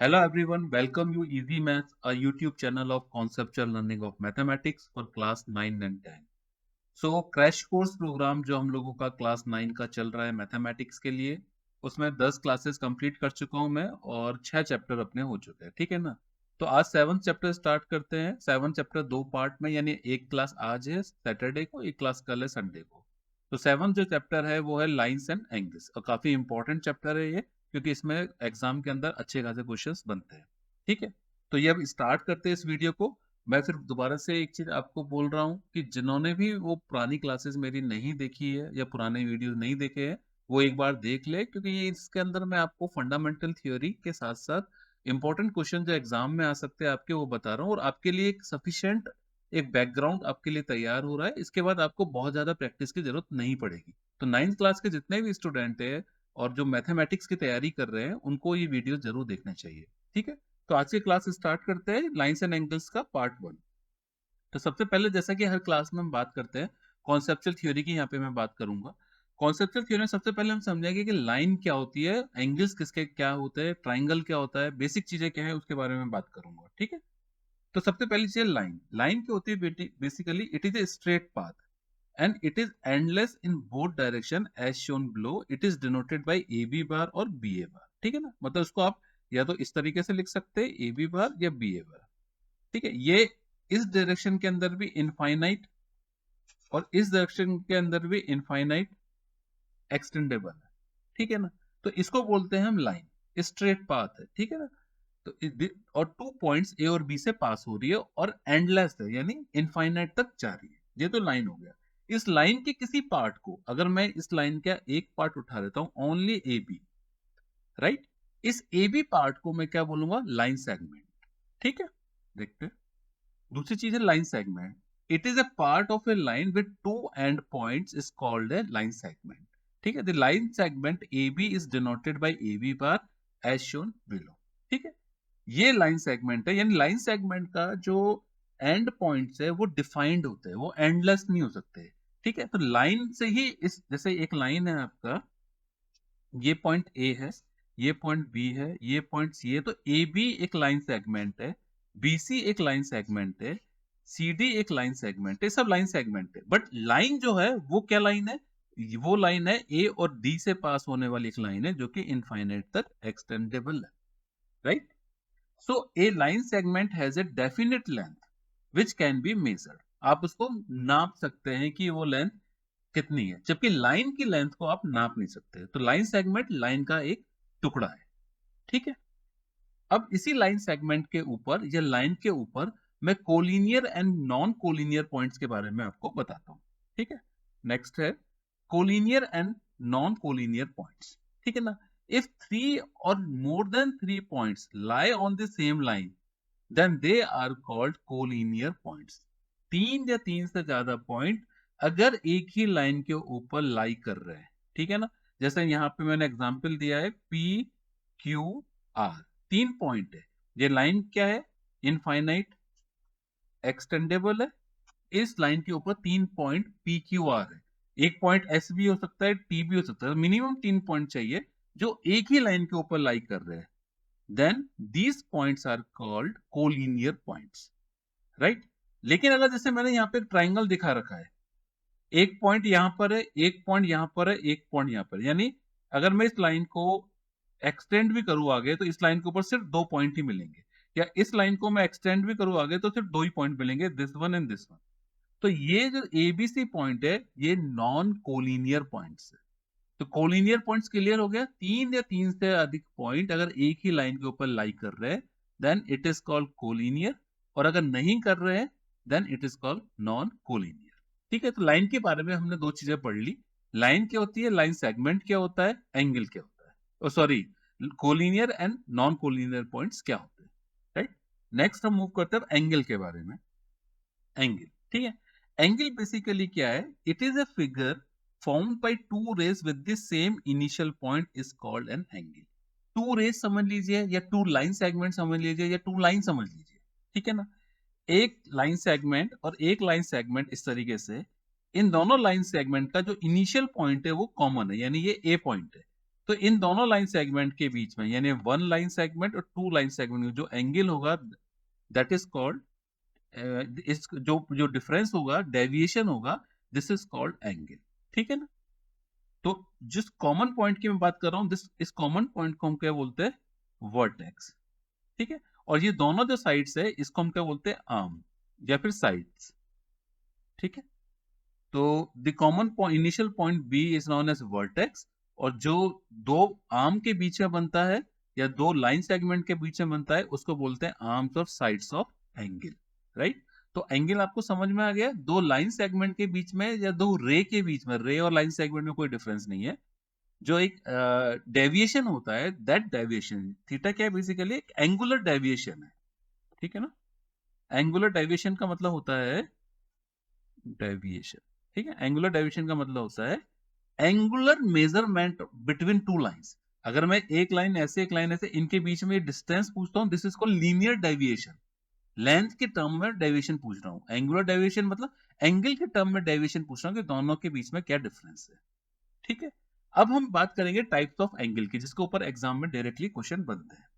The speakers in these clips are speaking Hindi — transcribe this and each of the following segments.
Hello everyone, welcome you Easy Maths, a YouTube channel of conceptual learning of mathematics for class 9 and 10. So crash course programme जो हम लोगों का क्लास 9 का चल रहा है मैथमेटिक्स के लिए, उसमें 10 क्लासेस कंप्लीट कर चुका हूं मैं और 6 चैप्टर अपने हो चुके हैं, ठीक है ना। तो आज 7th चैप्टर स्टार्ट करते हैं। 7th चैप्टर दो पार्ट में, यानी एक क्लास आज है सैटरडे को, एक क्लास कल है संडे को। तो 7th जो चैप्टर है वो है लाइंस एंड एंगल्स, और काफी इंपॉर्टेंट चैप्टर है ये, क्योंकि इसमें एग्जाम के अंदर अच्छे खासे क्वेश्चंस बनते हैं, ठीक है। तो ये अब स्टार्ट करते हैं इस वीडियो को। मैं सिर्फ दोबारा से एक चीज आपको बोल रहा हूँ कि जिन्होंने भी वो पुरानी क्लासेस मेरी नहीं देखी है या पुराने वीडियो नहीं देखे हैं, वो एक बार देख ले, क्योंकि ये इसके अंदर मैं आपको फंडामेंटल थ्योरी के साथ साथ इंपॉर्टेंट क्वेश्चन जो एग्जाम में आ सकते हैं आपके, वो बता रहा हूँ, और आपके लिए एक सफिशिएंट एक बैकग्राउंड आपके लिए तैयार हो रहा है। इसके बाद आपको बहुत ज्यादा प्रैक्टिस की जरूरत नहीं पड़ेगी। तो 9th क्लास के जितने भी स्टूडेंट है और जो मैथमेटिक्स की तैयारी कर रहे हैं, उनको ये वीडियो जरूर देखना चाहिए, ठीक है। तो आज की क्लास स्टार्ट करते हैं लाइंस एंड एंगल्स का पार्ट 1। तो सबसे पहले, जैसा कि हर क्लास में हम बात करते हैं, कॉन्सेप्चुअल थ्योरी की यहाँ पे मैं बात करूंगा। कॉन्सेप्चुअल थ्योरी में सबसे पहले हम समझेंगे कि लाइन क्या होती है, एंगल्स किसके क्या होते हैं, ट्राइंगल क्या होता है, बेसिक चीजें क्या है, उसके बारे में बात करूंगा, ठीक है। तो सबसे पहली चीज लाइन। लाइन क्या होती है basically, it is a straight path and it is endless in both direction as shown below. It is denoted by AB bar और BA bar, ठीक है ना। मतलब उसको आप या तो इस तरीके से लिख सकते हैं, AB bar या BA bar, ठीक है। ये इस डायरेक्शन के अंदर भी इनफाइनाइट और इस डायरेक्शन के अंदर भी इनफाइनाइट एक्सटेंडेबल है, ठीक है ना। तो इसको बोलते हैं हम लाइन, स्ट्रेट पाथ है, ठीक है ना। तो और 2 पॉइंट्स ए और बी से पास हो रही है और एंडलेस है, यानी इनफाइनाइट तक जा रही है। ये तो लाइन हो गया। इस लाइन के किसी पार्ट को, अगर मैं इस लाइन का एक पार्ट उठा लेता हूं, ओनली ए बी, राइट, इस ए बी पार्ट को मैं क्या बोलूंगा, लाइन सेगमेंट, ठीक है। देखते हैं। दूसरी चीज है line segment. It is a part of a line with two end points is called a line segment, ठीक है। The line segment A B is denoted by A B bar as shown below, ठीक है। ये लाइन सेगमेंट है, यानी लाइन सेगमेंट का जो एंड पॉइंट्स है वो डिफाइंड होते हैं, वो एंडलेस नहीं हो सकते, ठीक है। तो लाइन से ही, इस जैसे एक लाइन है आपका, ये पॉइंट ए है, ये पॉइंट बी है, ये पॉइंट सी है, तो ए बी एक लाइन सेगमेंट है, बी सी एक लाइन सेगमेंट है, सी डी एक लाइन सेगमेंट है, सब लाइन सेगमेंट है। बट लाइन जो है वो क्या लाइन है, वो लाइन है ए और डी से पास होने वाली एक लाइन है, जो कि इनफाइनाइट तक एक्सटेंडेबल है, right. So a line segment has a definite length which can be measured. आप उसको नाप सकते हैं कि वो लेंथ कितनी है, जबकि लाइन की लेंथ को आप नाप नहीं सकते। तो लाइन सेगमेंट लाइन का एक टुकड़ा है, ठीक है। अब इसी लाइन सेगमेंट के ऊपर या लाइन के ऊपर मैं collinear and non collinear points के बारे में आपको बताता हूं, ठीक है। नेक्स्ट है collinear and non collinear points, ठीक है ना। इफ थ्री और more than three points lie on the same line, then they are called collinear points. तीन या तीन से ज्यादा पॉइंट अगर एक ही लाइन के ऊपर लाई कर रहे हैं, ठीक है ना। जैसे यहाँ पे मैंने एग्जांपल दिया है P Q R, तीन पॉइंट है। ये लाइन क्या है, इनफाइनाइट एक्सटेंडेबल है। इस लाइन के ऊपर तीन पॉइंट P Q R है। एक पॉइंट S भी हो सकता है, T भी हो सकता है, मिनिमम तीन पॉइंट चाहिए जो एक ही लाइन के ऊपर लाई कर रहे हैं। then these points are called collinear points, right। लेकिन अगर जैसे मैंने यहाँ पे ट्राइंगल दिखा रखा है, एक पॉइंट यहां पर है, एक पॉइंट यहां पर है, एक पॉइंट यहां पर, यानी अगर मैं इस लाइन को एक्सटेंड भी करूं आगे, तो इस लाइन के ऊपर सिर्फ दो पॉइंट ही मिलेंगे, या इस लाइन को मैं एक्सटेंड भी करूं आगे तो सिर्फ दो ही पॉइंट मिलेंगे, this one and this one. तो ये जो एबीसी पॉइंट है, ये नॉन कोलिनियर पॉइंट्स है। तो कोलिनियर पॉइंट्स क्लियर हो गया, तीन या तीन से अधिक पॉइंट अगर एक ही लाइन के ऊपर लाई कर रहे हैं, then it is called collinear, और अगर नहीं कर रहे हैं then it is called non collinear, ठीक है। तो लाइन के बारे में हमने दो चीजें पढ़ ली। लाइन क्या होती है, लाइन सेगमेंट क्या होता है, एंगल क्या होता है, sorry, collinear and non collinear points क्या होते हैं, राइट। नेक्स्ट हम मूव करते हैं एंगल के बारे में। एंगल, ठीक है। एंगल बेसिकली क्या है, it is a figure formed by two rays with the same initial point is called an angle. Two rays समझ लीजिए, या टू लाइन सेगमेंट समझ लीजिए, या टू लाइन समझ लीजिए, ठीक है ना। एक लाइन सेगमेंट और एक लाइन सेगमेंट, इस तरीके से इन दोनों लाइन सेगमेंट का जो इनिशियल पॉइंट है वो कॉमन है, यानी ये ए पॉइंट है। तो इन दोनों लाइन सेगमेंट के बीच में, यानी वन लाइन सेगमेंट और टू लाइन सेगमेंट में जो एंगल होगा, दैट इज कॉल्ड, इस जो जो डिफरेंस होगा, डेविएशन होगा, दिस इज कॉल्ड एंगल। ठीक है ना? तो जिस कॉमन पॉइंट की मैं बात कर रहा हूं, इस कॉमन पॉइंट को हम क्या बोलते हैं? वर्टेक्स। ठीक है? और ये दोनों जो साइड्स है, इसको हम क्या बोलते हैं? आर्म या फिर साइड्स। ठीक है? तो the common point, initial point B is known as vertex, और जो दो आर्म के बीच में बनता है या दो लाइन सेगमेंट के बीच में बनता है, उसको बोलते हैं आर्म्स और साइड्स ऑफ एंगल। राइट? तो एंगल आपको समझ में आ गया? दो लाइन सेगमेंट के बीच में या दो रे के बीच में, रे और लाइन सेगमेंट में कोई डिफरेंस नहीं है। जो एक डेविएशन होता है, दैट डेविएशन, थीटा क्या है? बेसिकली एक एंगुलर डेविएशन है। ठीक है ना? एंगुलर डेविएशन का मतलब होता है डेविएशन। ठीक है? एंगुलर डेविएशन का मतलब होता है angular measurement between two lines. अगर मैं एक लाइन ऐसे एक लाइन ऐसे, इनके बीच में डिस्टेंस पूछता हूं, this is called linear deviation. Length के टर्म में डेविएशन पूछ रहा हूं। एंगुलर डेविएशन मतलब एंगल के टर्म में डेविएशन पूछ रहा हूं कि दोनों के बीच में क्या डिफरेंस है। ठीक है? अब हम बात करेंगे टाइप्स ऑफ एंगल की, जिसके ऊपर एग्जाम में डायरेक्टली क्वेश्चन बनते हैं।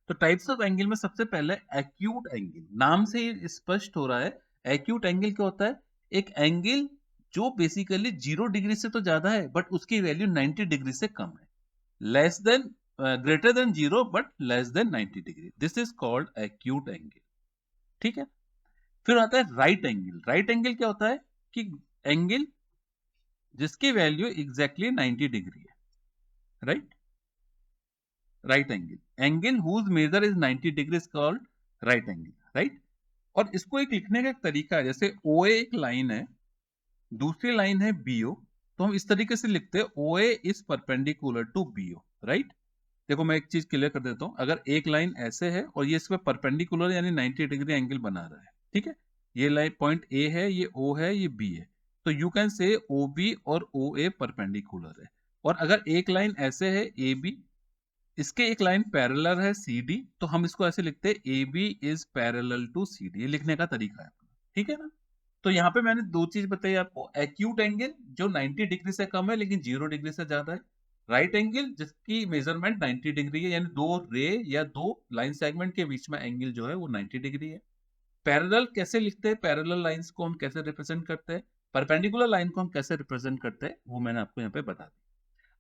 तो टाइप्स ऑफ एंगल में सबसे पहले एक्यूट एंगल, नाम से ही स्पष्ट हो रहा है। एक्यूट एंगल क्या होता है? एक एंगल जो बेसिकली 0 डिग्री से तो ज्यादा है, बट उसकी वैल्यू 90 डिग्री से कम है। Less than, greater than 0 but less than 90 degree, this is called acute angle. ठीक है? फिर आता है राइट एंगल। राइट एंगल क्या होता है? कि एंगल जिसकी वैल्यू एग्जैक्टली 90 डिग्री है। Right? Right angle, angle whose measure is 90 degree is called right angle. Right? और इसको एक लिखने का एक तरीका है, जैसे ओ ए एक लाइन है, दूसरी लाइन है बीओ, तो हम इस तरीके से लिखते हैं O A is perpendicular to BO. Right? देखो मैं एक चीज क्लियर कर देता हूं, अगर एक लाइन ऐसे है और ये इस पे परपेंडिकुलर यानी 90 डिग्री एंगल बना रहा है, ठीक है, ये लाइन पॉइंट ए है, ये ओ है, ये बी है, तो you can say O B और ओ ए परपेंडिकुलर है। और अगर एक लाइन ऐसे है ए बी, इसके एक लाइन पैरेलल है सी डी, तो हम इसको ऐसे लिखते हैं A B is parallel to C D. ये लिखने का तरीका है अपना। ठीक है ना? तो यहाँ पे मैंने दो चीज बताई आपको, एक्यूट एंगल जो 90 डिग्री से कम है लेकिन 0 डिग्री से ज्यादा है, राइट एंगल जिसकी मेजरमेंट 90 डिग्री है, यानी दो रे या दो लाइन सेगमेंट के बीच में एंगल जो है वो 90 डिग्री है। पैरेलल कैसे लिखते हैं? पैरेलल लाइंस को हम कैसे रिप्रेजेंट करते हैं, परपेंडिकुलर लाइन को हम कैसे रिप्रेजेंट करते हैं, वो मैंने आपको यहाँ पे बता दिया।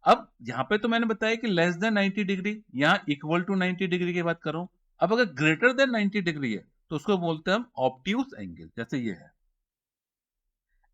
अब यहाँ पे तो मैंने बताया कि लेस देन 90 डिग्री, यहाँ इक्वल टू 90 डिग्री की बात कर रहा हूं। अब अगर ग्रेटर देन 90 डिग्री है तो उसको बोलते हैं हम ऑब्ट्यूस एंगल, जैसे ये है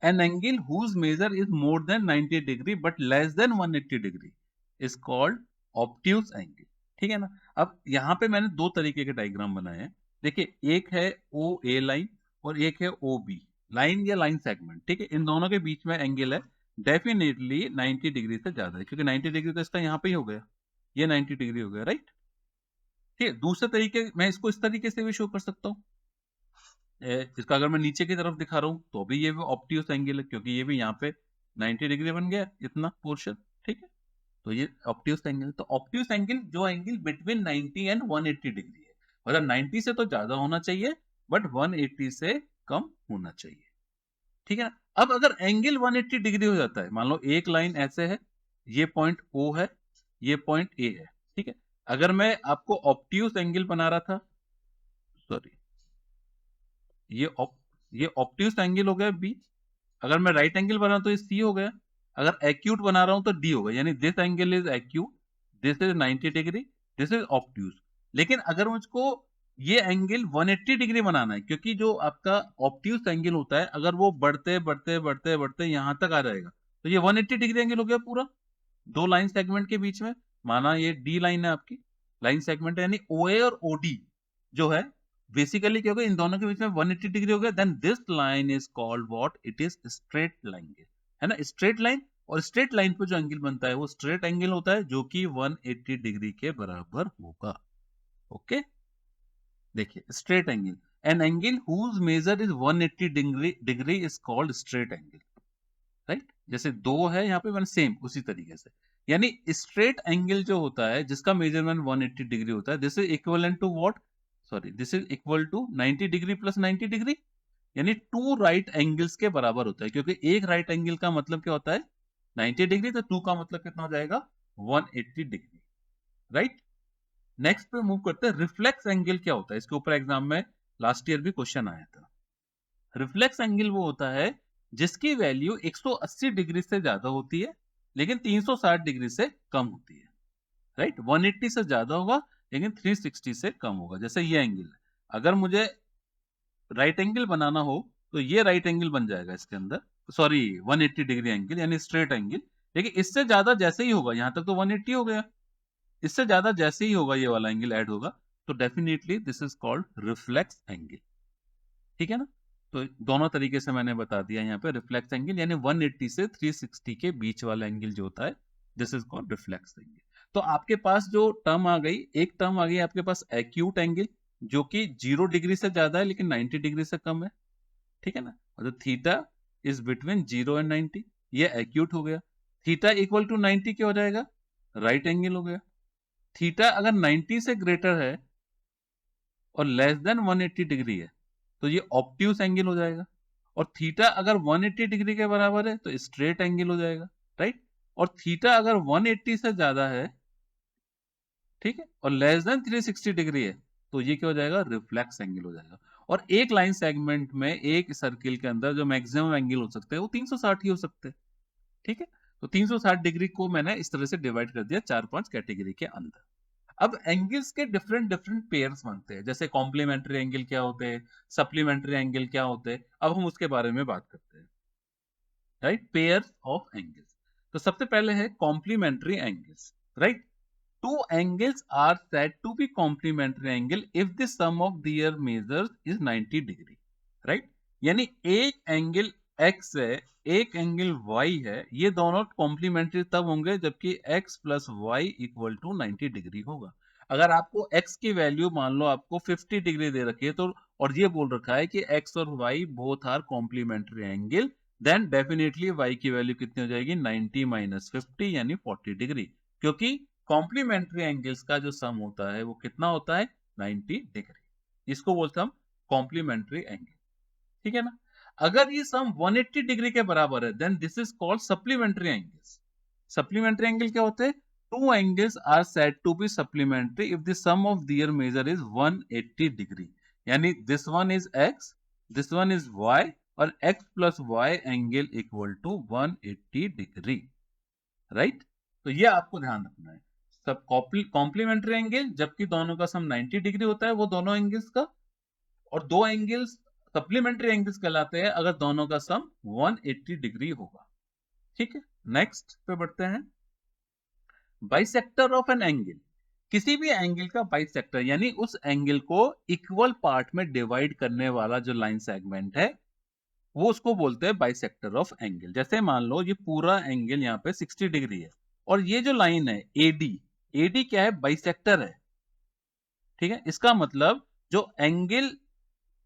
an angle whose measure is more than 90 degree but less than 180 degree is called obtuse angle। ठीक है ना? अब यहाँ पे मैंने दो तरीके के डायग्राम बनाए हैं। देखिए, एक है ओ ए लाइन और एक है ओ बी लाइन या लाइन सेगमेंट। ठीक है? इन दोनों के बीच में एंगल है डेफिनेटली 90 डिग्री से ज्यादा है, क्योंकि 90 डिग्री तो इसका यहाँ पे ही हो गया, ये 90 डिग्री हो गया। राइट? ठीक है? दूसरे तरीके, मैं इसको इस तरीके से भी शो कर सकता हूँ, इसका अगर मैं नीचे की तरफ दिखा रहा हूं तो भी ये भी ऑब्ट्यूस एंगल है, क्योंकि ये भी यहाँ पे 90 डिग्री बन गया इतना पोर्शन। ठीक है? तो ये ऑब्ट्यूस एंगल, तो ऑब्ट्यूस एंगल जो एंगल बिटवीन 90 एंड 180 डिग्री है, मतलब 90 से तो ज्यादा होना चाहिए बट 180 से कम होना चाहिए। ठीक है ना? अब अगर एंगल 180 डिग्री हो जाता है, मान लो एक लाइन ऐसे है, ये पॉइंट ओ है, ये पॉइंट ए है। ठीक है? अगर मैं आपको ऑब्ट्यूस एंगल बना रहा था, सॉरी, ये ये ऑब्ट्यूस एंगल हो गया बी। अगर मैं राइट एंगल बना रहा हूं तो ये सी हो गया। अगर एक्यूट बना रहा हूं तो डी हो गया, यानी this angle is acute, this is 90 degree, this is obtuse. लेकिन अगर मुझको ये एंगल 180 डिग्री बनाना है, क्योंकि जो आपका ऑब्ट्यूस एंगल होता है, अगर वो बढ़ते बढ़ते बढ़ते बढ़ते यहां तक आ जाएगा, तो ये 180 डिग्री एंगल हो गया पूरा दो लाइन सेगमेंट के बीच में। माना ये डी लाइन है आपकी, लाइन सेगमेंट है, यानी ओ ए और ओ डी जो है, बेसिकली क्या होगा, इन दोनों के बीच में 180 डिग्री हो गया, then this line is called what? It is straight line, है ना? स्ट्रेट लाइन, और स्ट्रेट लाइन पे जो एंगल बनता है वो स्ट्रेट एंगल होता है, जो कि 180 डिग्री के बराबर होगा। ओके? देखिए, straight angle, an angle whose measure is 180 degree is called straight angle. Right? जैसे दो है यहाँ पे, मैंने सेम उसी तरीके से, यानी स्ट्रेट एंगल जो होता है जिसका मेजरमेंट 180 डिग्री होता है, this is equivalent to what? Sorry, this is equal to 90 degree plus 90 degree, यानी टू राइट एंगल्स के बराबर होता है, क्योंकि एक राइट एंगल का मतलब क्या होता है? 90 डिग्री, तो टू का मतलब कितना हो जाएगा? 180 डिग्री, राइट। नेक्स्ट पे मूव करते हैं, रिफ्लेक्स एंगल क्या होता है। इसके ऊपर एग्जाम में लास्ट ईयर भी क्वेश्चन आया था। रिफ्लेक्स एंगल वो होता है जिसकी वैल्यू 180 डिग्री से ज्यादा होती है लेकिन 360 डिग्री से कम होती है, राइट। 180 से ज्यादा होगा लेकिन 360 से कम होगा। जैसे ये एंगल है, अगर मुझे राइट एंगल बनाना हो तो ये राइट एंगल बन जाएगा इसके अंदर, सॉरी 180 डिग्री एंगल यानी स्ट्रेट एंगल। लेकिन इससे ज्यादा जैसे ही होगा, यहां तक तो 180 हो गया, इससे ज्यादा जैसे ही होगा ये वाला एंगल ऐड होगा तो definitely this is called reflex angle, ठीक है ना। तो दोनों तरीके से मैंने बता दिया यहाँ पे। रिफ्लेक्स एंगल यानी 180 से 360 के बीच वाला एंगल जो होता है, this is called reflex angle. तो आपके पास जो टर्म आ गई, एक टर्म आ गई आपके पास एक्यूट एंगल, जो कि 0 डिग्री से ज्यादा है लेकिन 90 डिग्री से कम है, ठीक है ना। और थीटा इज बिटवीन 0 एंड 90, ये एक्यूट हो गया। थीटा इक्वल टू 90 क्या हो जाएगा, राइट एंगल हो गया। थीटा अगर 90 से ग्रेटर है और लेस देन 180 डिग्री है तो ये ऑब्ट्यूस एंगल हो जाएगा। और थीटा अगर 180 डिग्री के बराबर है तो स्ट्रेट एंगल हो जाएगा, राइट। और थीटा अगर 180 से ज्यादा है, ठीक है, और लेस देन 360 डिग्री है तो ये क्या हो जाएगा, रिफ्लेक्स एंगल हो जाएगा। और एक लाइन सेगमेंट में एक सर्किल के अंदर जो मैक्सिमम एंगल हो सकते हैं वो 360 ही हो सकते हैं, ठीक है। तो 360 डिग्री को मैंने इस तरह से डिवाइड कर दिया 4-5 कैटेगरी के अंदर। अब एंगल्स के डिफरेंट डिफरेंट पेयर्स बनते हैं, जैसे कॉम्प्लीमेंट्री एंगल क्या होते हैं, सप्लीमेंट्री एंगल क्या होते हैं, अब हम उसके बारे में बात करते हैं, राइट। पेयर्स ऑफ एंगल्स, तो सबसे पहले है complementary angles, right. Two angles are said to be complementary angle if the sum of their measures is 90 degree, right? यानी एक एंगल x है, एक एंगल y है, ये दोनों कॉम्प्लीमेंट्री तब होंगे जबकि x plus y equal to 90 degree होगा। अगर आपको x की वैल्यू मान लो आपको 50 डिग्री दे रखी है तो, और ये बोल रखा है कि x और y both are complementary angle, then definitely y की वैल्यू कितनी हो जाएगी, 90 माइनस 50 यानी 40 डिग्री, क्योंकि कॉम्प्लीमेंट्री एंगल्स का जो सम होता है वो कितना होता है, 90 डिग्री। इसको बोलते हम कॉम्प्लीमेंट्री एंगल, ठीक है ना। अगर ये सम 180 डिग्री के बराबर है then this is called supplementary angles. Supplementary angle क्या होते हैं, two angles are said to be supplementary if the sum of their measure is 180 degree, यानी this one is x, this one is y, और x plus y angle equal to 180 degree, right. तो ये आपको ध्यान रखना है। सब कॉम्प्लीमेंट्री एंगल जबकि दोनों का सम 90 डिग्री होता है वो दोनों एंगल्स का, और दो एंगल्स सप्लीमेंट्री एंगल्स कहलाते हैं अगर दोनों का सम 180 डिग्री होगा, ठीक है। नेक्स्ट पे बढ़ते हैं, बाइसेक्टर ऑफ एन एंगल, किसी भी एंगल का बाइसेक्टर यानी उस एंगल को इक्वल पार्ट में डिवाइड करने वाला जो लाइन सेगमेंट है वो उसको बोलते हैं बाइसेक्टर ऑफ एंगल। जैसे मान लो ये पूरा एंगल यहाँ पे 60 डिग्री है और ये जो लाइन है एडी, एडी क्या है, बाइसेक्टर है, ठीक है। इसका मतलब जो एंगल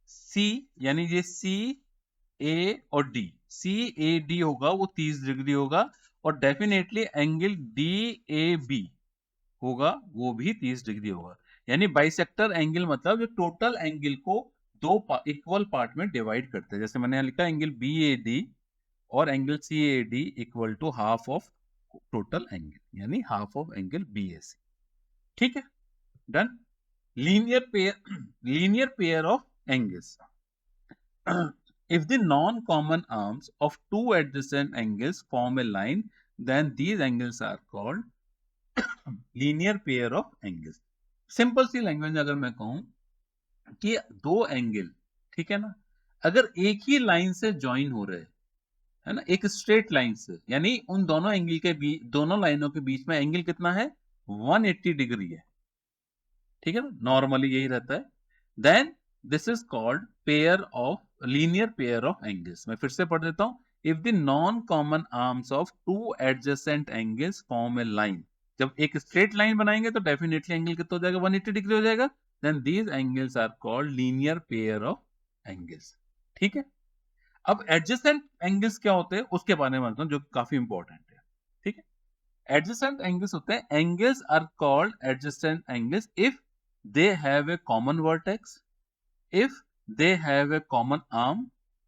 सी, यानी ये सी ए और डी, सी ए डी होगा वो 30 डिग्री होगा, और definitely angle D A B होगा वो भी 30 डिग्री होगा। यानी बाइसेक्टर एंगल मतलब जो टोटल एंगल को दो इक्वल पार्ट में डिवाइड करते हैं। जैसे मैंने यहाँ लिखा एंगल बी ए डी और angle C A D equal to half of total angle, यानी half of angle B A C, ठीक है, done. Linear pair of angles, if the non-common arms of two adjacent angles form a line then these angles are called linear pair of angles। Simple सी लैंग्वेज अगर मैं कहूं कि दो एंगल, ठीक है ना, अगर एक ही लाइन से ज्वाइन हो रहे हैं, है ना, एक स्ट्रेट लाइन से, यानी उन दोनों एंगल के बीच, दोनों लाइनों के बीच में एंगल कितना है, 180 डिग्री है, ठीक है ना, नॉर्मली यही रहता है, then this is called pair of, linear pair of angles. मैं फिर से पढ़ देता हूं, if the non common arms of two adjacent angles form a line, जब एक स्ट्रेट लाइन बनाएंगे तो डेफिनेटली एंगल कितना हो जाएगा, 180 डिग्री हो जाएगा, then these angles are called linear pair of angles, ठीक है। अब एडजेसेंट एंगल्स क्या होते हैं उसके बारे में बताता हूं, जो काफी इंपॉर्टेंट है, ठीक है। एडजेसेंट एंगल्स होते हैं, angles are called adjacent angles if they have a common vertex, if they have a common arm,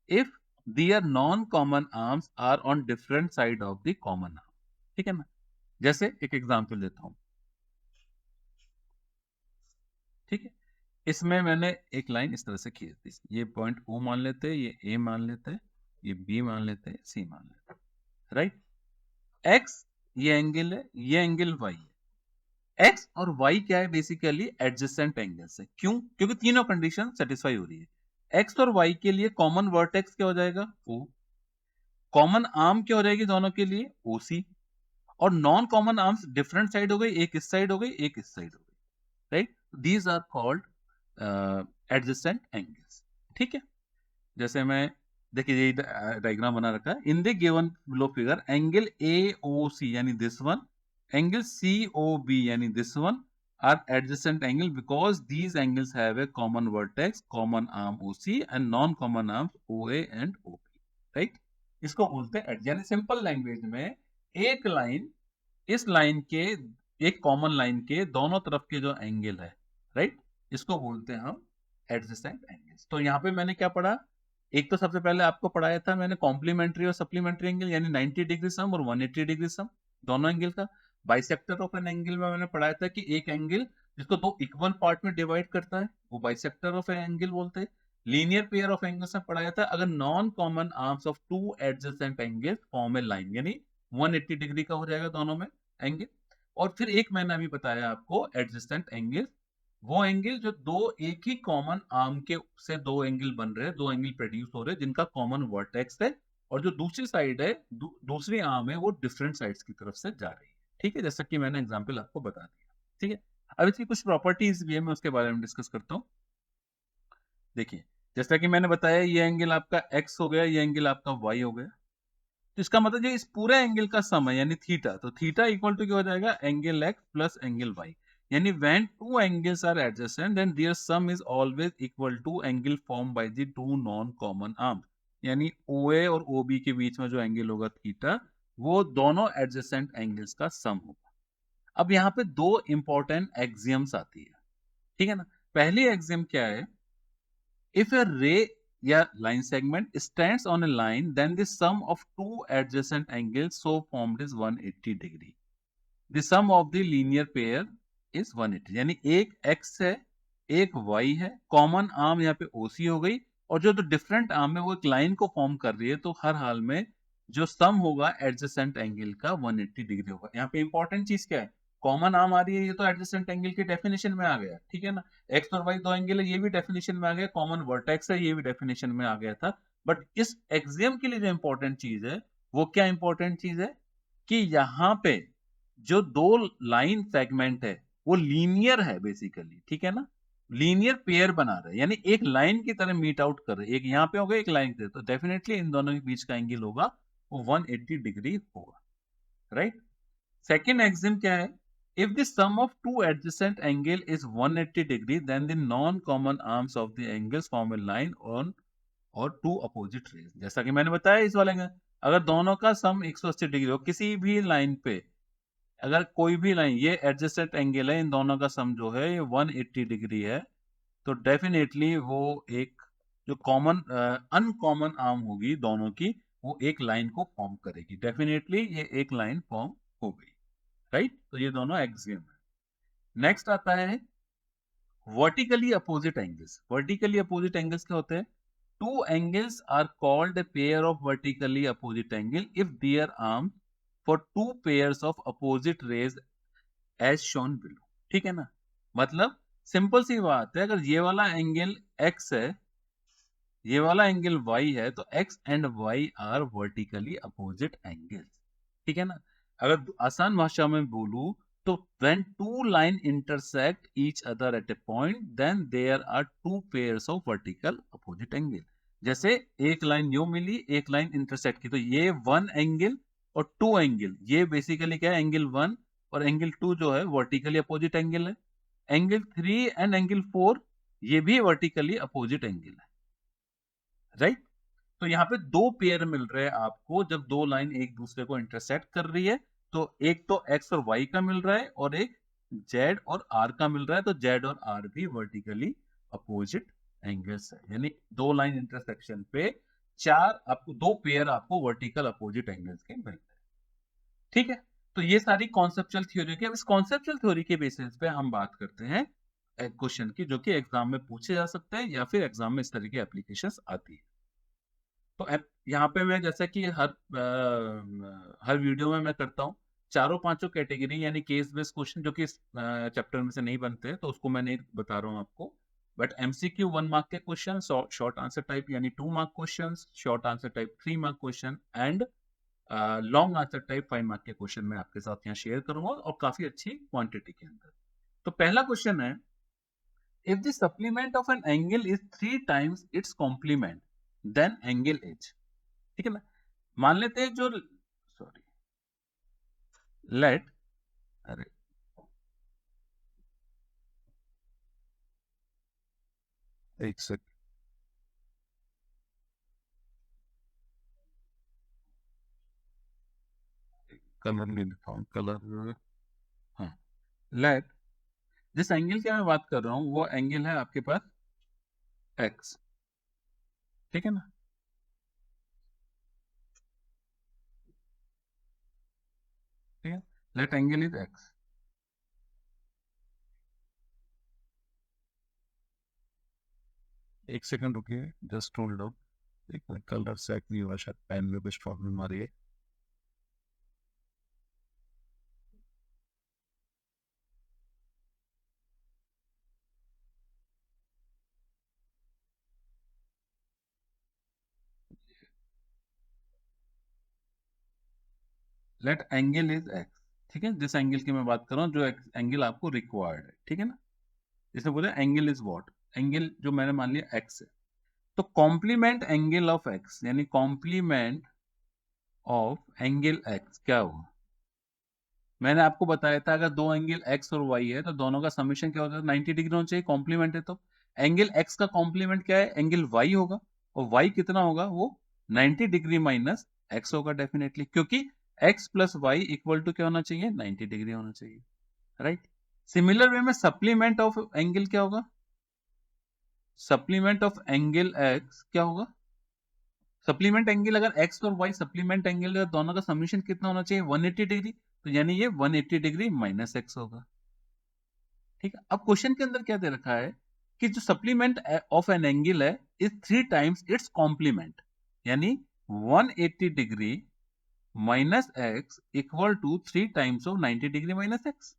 if their non-common arms are on different side of the common arm, ठीक है ना। जैसे एक एग्जांपल देता हूं, ठीक है। इसमें मैंने एक लाइन इस तरह से खींच दी, ये पॉइंट ओ मान लेते हैं, ये ए मान लेते हैं, ये बी मान लेते हैं, सी मान लेते हैं, राइट। एक्स ये एंगल है, ये एंगल वाई है। एक्स और वाई क्या है, बेसिकली एडजेसेंट एंगल्स है। क्यों? क्योंकि तीनों कंडीशन सेटिस्फाई हो रही है। एक्स और वाई के लिए कॉमन वर्टेक्स क्या हो जाएगा, ओ। कॉमन आर्म क्या हो जाएगी दोनों के लिए, ओ सी। और non common arms different side हो गई, एक इस साइड हो गई, एक इस साइड हो गई, right. These are called adjacent angles, ठीक है। जैसे मैं, देखिए ये डायग्राम बना रखा है। In the given below figure angle A O C यानी this one, angle C O B यानी this one are adjacent angle because these angles have a common vertex, common arm O C and non common arm O A and O B, right. इसको बोलते हैं यानी सिंपल लैंग्वेज में, एक लाइन, इस लाइन के, एक कॉमन लाइन के दोनों तरफ के जो एंगल है, राइट, इसको बोलते हैं हम एडजेसेंट एंगल्स। तो यहाँ पे मैंने क्या पढ़ा, एक तो सबसे पहले आपको पढ़ाया था मैंने कॉम्प्लीमेंट्री और सप्लीमेंट्री एंगल, यानी 90 डिग्री सम और 180 डिग्री सम, दोनों एंगल का। बाइसेक्टर ऑफ एन एंगल में मैंने पढ़ाया था कि एक एंगल जिसको दो इक्वल पार्ट में डिवाइड करता है वो बाइसेक्टर ऑफ एन एंगल बोलते हैं। लीनियर पेयर ऑफ एंगल्स में पढ़ाया था, अगर non common arms of two adjacent angles form a line, यानी 180 डिग्री का हो जाएगा दोनों में एंगल। और फिर एक मैंने अभी बताया आपको एडजेसेंट एंगल, वो एंगल जो दो एक ही कॉमन आर्म के से दो एंगल बन रहे हैं, दो एंगल प्रोड्यूस हो रहे हैं जिनका कॉमन वर्टेक्स है, और जो दूसरी साइड है, दूसरी आर्म है, वो डिफरेंट साइड्स की तरफ से जा रही है, ठीक है, जैसा कि मैंने एग्जांपल आपको बता दिया, ठीक है। अब इसकी कुछ प्रॉपर्टीज भी है, मैं उसके बारे में डिस्कस करता हूँ। देखिए, जैसा कि मैंने बताया, ये एंगल आपका एक्स हो गया, ये एंगल आपका वाई हो गया। तो इसका मतलब ये इस पूरे एंगल का सम है, यानी थीटा, तो थीटा इक्वल टू क्या हो जाएगा, angle X plus angle Y. यानी when two angles are adjacent then their sum is always equal to angle form by the two non common arms. यानी OA और OB के बीच में जो एंगल होगा थीटा, वो दोनों एडजेसेंट एंगल्स का सम होगा। अब यहाँ पे दो इंपॉर्टेंट एक्सियम्स आती है, ठीक है ना। पहली एक्सियम क्या है, if a ray या line segment stands on a line then the sum of two adjacent angles so formed is 180 degree. The sum of the linear pair is 180, यानी एक x है, एक y है, कॉमन आर्म यहाँ पे OC हो गई, और जो तो डिफरेंट आर्म है वो एक लाइन को फॉर्म कर रही है, तो हर हाल में जो सम होगा एडजेसेंट एंगल का 180 डिग्री होगा। यहाँ पे इंपॉर्टेंट चीज क्या है, कॉमन आर्म आ रही है, ये तो एडजेसेंट एंगल की डेफिनेशन में आ गया, ठीक है ना। एक्स और वाई दो एंगल है, ये भी डेफिनेशन में आ गया, कॉमन वर्टेक्स है, ये भी डेफिनेशन में आ गया था। बट इस एक्सियम के लिए जो इंपॉर्टेंट चीज है, वो क्या इंपॉर्टेंट चीज है, कि यहाँ पे जो दो लाइन सेगमेंट है वो लीनियर है बेसिकली, ठीक है ना। लीनियर पेयर बना रहे हैं, यानी एक लाइन की तरह मीट आउट कर रहे हैं, एक यहाँ पे होगा, एक लाइन पे, तो डेफिनेटली इन दोनों के बीच का एंगल होगा वो 180 डिग्री होगा, राइट। सेकेंड एक्सिम क्या है, if the sum of two adjacent angle is 180 degree then the non common arms of the angles form a line on और टू अपोजिट रेज। जैसा कि मैंने बताया इस वाले में, अगर दोनों का सम 180 डिग्री हो किसी भी लाइन पे, अगर कोई भी लाइन, ये एडजेसेंट एंगल है, इन दोनों का सम जो है ये 180 डिग्री है, तो डेफिनेटली वो एक जो कॉमन अनकॉमन आर्म होगी दोनों की, वो एक लाइन को फॉर्म करेगी, डेफिनेटली ये एक लाइन फॉर्म हो गई, राइट। तो ये दोनों एक्सियम है। नेक्स्ट आता है vertically opposite angles. Vertically opposite angles क्या होते हैं, two angles are called a pair of vertically opposite angle if their arms for two pairs of opposite rays as shown below, ठीक है ना। मतलब सिंपल सी बात है, अगर ये वाला एंगल x है, ये वाला एंगल y है, तो x and y are vertically opposite angles, ठीक है ना। अगर आसान भाषा में बोलूं तो when two line intersect each other at a point then there are two pairs of vertical opposite angle। जैसे एक लाइन यो मिली, एक लाइन इंटरसेक्ट की, तो ये वन एंगल और टू एंगल, ये बेसिकली क्या है, एंगल वन और एंगल टू जो है वर्टिकली अपोजिट एंगल है। Angle three and angle four, ये भी वर्टिकली अपोजिट एंगल है, राइट। तो यहाँ पे दो पेयर मिल रहे हैं आपको, जब दो लाइन एक दूसरे को इंटरसेक्ट कर रही है, तो एक तो एक्स और वाई का मिल रहा है और एक जेड और आर का मिल रहा है, तो जेड और आर भी वर्टिकली अपोजिट एंगल्स है, यानी दो लाइन इंटरसेक्शन पे चार आपको, दो पेयर आपको वर्टिकल अपोजिट एंगल्स के मिलते हैं, ठीक है। तो ये सारी कॉन्सेप्चुअल थ्योरी की, अब इस कॉन्सेप्चुअल थ्योरी के बेसिस पे हम बात करते हैं एक क्वेश्चन की जो कि एग्जाम में पूछे जा सकते हैं या फिर एग्जाम में इस तरह की एप्लीकेशंस आती है। तो यहाँ पे मैं जैसा कि हर वीडियो में मैं करता हूँ, चारों पांचों कैटेगरी यानी केस बेस्ड क्वेश्चन जो कि इस चैप्टर में से नहीं बनते, तो उसको मैं नहीं बता रहा हूँ आपको। बट एमसीक्यू 1 मार्क के क्वेश्चन, शॉर्ट आंसर टाइप यानी 2 mark question, short answer type 3 mark question and long answer type 5 mark के क्वेश्चन मैं आपके साथ यहाँ शेयर करूंगा और काफी अच्छी क्वांटिटी के अंदर। तो पहला क्वेश्चन है, if the supplement of an angle is 3 times its complement then angle is, ठीक है ना। मान लेते हैं जो, सॉरी, लेट, अरे एक सेकंड, कलर नहीं दिखाऊं, कलर, हाँ, लेट, जिस एंगल की मैं बात कर रहा हूं वो एंगल है आपके पास एक्स, ठीक है ना। ठीक है, लेट एंगल इज एक्स। एक सेकंड रुकिए, जस्ट होल्ड ऑन, एक कलर सेट नहीं हुआ, शायद पेन में कुछ प्रॉब्लम आ रही है। लेट एंगल इज एक्स, ठीक है, जिस एंगल की मैं बात कर रहा हूँ, जो एंगल आपको रिक्वायर्ड है, ठीक है ना। जैसे बोले एंगल इज व्हाट, एंगल जो मैंने मान लिया एक्स है, तो कॉम्प्लीमेंट एंगल ऑफ एक्स यानी कॉम्प्लीमेंट ऑफ एंगल एक्स क्या हुआ। मैंने आपको बताया था अगर दो एंगल एक्स और वाई है तो दोनों का समीशन क्या होता है, 90 डिग्री होना चाहिए, कॉम्प्लीमेंट है तो एंगल एक्स का कॉम्प्लीमेंट क्या है, एंगल वाई होगा, और वाई कितना होगा, वो 90 डिग्री माइनस एक्स होगा डेफिनेटली, क्योंकि x plus y equal to क्या होना चाहिए, 90 डिग्री होना चाहिए, राइट। सिमिलर वे में सप्लीमेंट ऑफ एंगल क्या होगा, सप्लीमेंट ऑफ एंगल एक्स क्या होगा, सप्लीमेंट एंगल अगर एक्स और वाई सप्लीमेंट एंगल है, दोनों का समीशन कितना होना चाहिए, 180 डिग्री, तो यानी ये 180 डिग्री माइनस एक्स होगा, ठीक है। अब क्वेश्चन के अंदर क्या दे रखा है कि जो सप्लीमेंट ऑफ एन एंगल है इज 3 times इट्स कॉम्प्लीमेंट, यानी 180 degree minus x equal to 3 times of 90 degree minus x,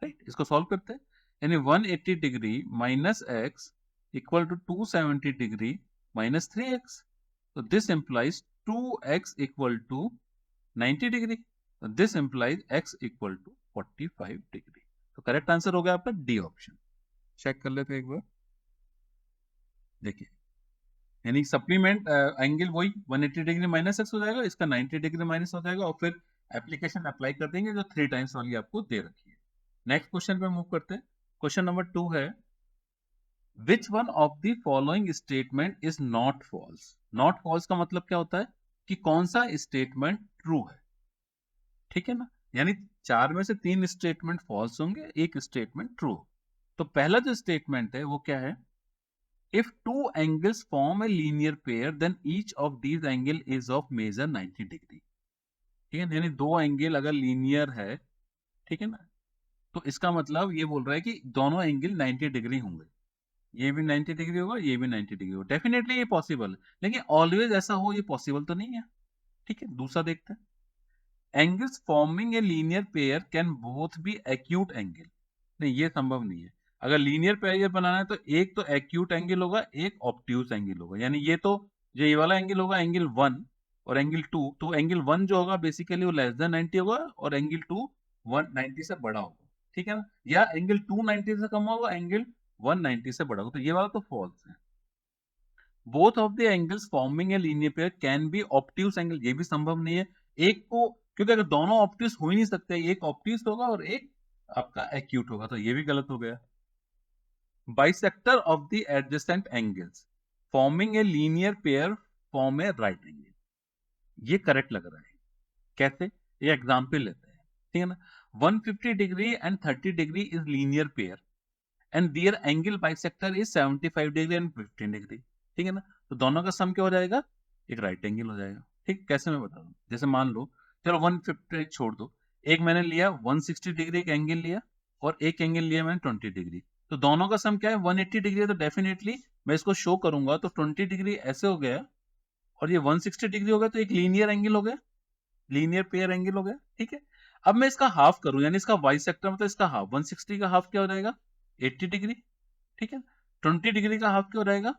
right. इसको सॉल्व करते हैं, यानी 180 degree minus x equal to 270 degree minus 3x, so this implies 2x equal to 90 degree, so this implies x equal to 45 degree. तो करेक्ट आंसर हो गया आपका डी ऑप्शन। चेक कर लेते हैं एक बार, देखिए, यानी सप्लीमेंट एंगल वही 180 डिग्री माइनस एक्स हो जाएगा, इसका 90 डिग्री माइनस हो जाएगा, और फिर एप्लीकेशन अप्लाई कर देंगे जो 3 times वाली आपको दे रखी है। नेक्स्ट क्वेश्चन पे मूव करते हैं। क्वेश्चन नंबर 2 है, which one of the following statement is not false. Not false का मतलब क्या होता है कि कौन सा स्टेटमेंट ट्रू है, ठीक है ना, यानी 4 में से 3 स्टेटमेंट फॉल्स होंगे, एक स्टेटमेंट ट्रू। तो पहला जो स्टेटमेंट है वो क्या है, if two angles form a linear pair then each of these angle is of measure 90 degree, ठीक है, यानी दो एंगल अगर लीनियर है, ठीक है ना, तो इसका मतलब ये बोल रहा है कि दोनों एंगल 90 डिग्री होंगे, ये भी 90 डिग्री होगा, ये भी 90 डिग्री होगा, डेफिनेटली ये पॉसिबल है, लेकिन ऑलवेज ऐसा हो ये पॉसिबल तो नहीं है, ठीक है। दूसरा देखते हैं, angles forming a linear pair can both be acute angle, नहीं ये संभव नहीं है। अगर लीनियर पेयर बनाना है तो एक तो एक्यूट एंगल होगा, एक ऑब्ट्यूज एंगल होगा, यानी ये तो जो ये वाला एंगल होगा एंगल 1 और एंगल 2, तो एंगल 1 जो होगा बेसिकली वो लेस देन 90 होगा और एंगल 2 190 से बड़ा होगा, ठीक है ना, या एंगल 290 से कम होगा, एंगल 190 से बड़ा होगा, तो ये वाला तो फॉल्स है। Both of the angles forming a linear pair can be obtuse angle, ये भी संभव नहीं है, एक को, क्योंकि अगर दोनों ऑब्ट्यूज हो ही नहीं सकते, एक ऑब्ट्यूज होगा और एक आपका एक्यूट होगा, तो ये भी गलत हो गया। Bisector of the adjacent angles forming a linear pair form a right angle, ये करेक्ट लग रहा है। कैसे, ये एग्जांपल लेते हैं, ठीक है ना। 150 degree and 30 degree is linear pair and their angle bisector is 75 degree and 15 degree, ठीक है ना, तो दोनों का सम क्या हो जाएगा, एक राइट एंगल हो जाएगा, ठीक। कैसे मैं बता दूं, जैसे मान लो, चलो 150 छोड़ दो, एक मैंने लिया 160 डिग्री एक एंगल लिया और एक एंगल लिया मैंने 20 डिग्री, तो दोनों का सम क्या है 180 डिग्री है, तो डेफिनेटली मैं इसको शो करूंगा तो 20 डिग्री ऐसे हो गया और ये 160 डिग्री हो गया, तो एक लीनियर एंगल हो गया, लीनियर पेयर एंगल हो गया। ठीक है, अब मैं इसका हाफ करूं यानी इसका बाइसेक्टर मतलब इसका हाफ, 160 का हाफ क्या हो जाएगा 80 डिग्री। ठीक है, 20 डिग्री का हाफ क्या हो जाएगा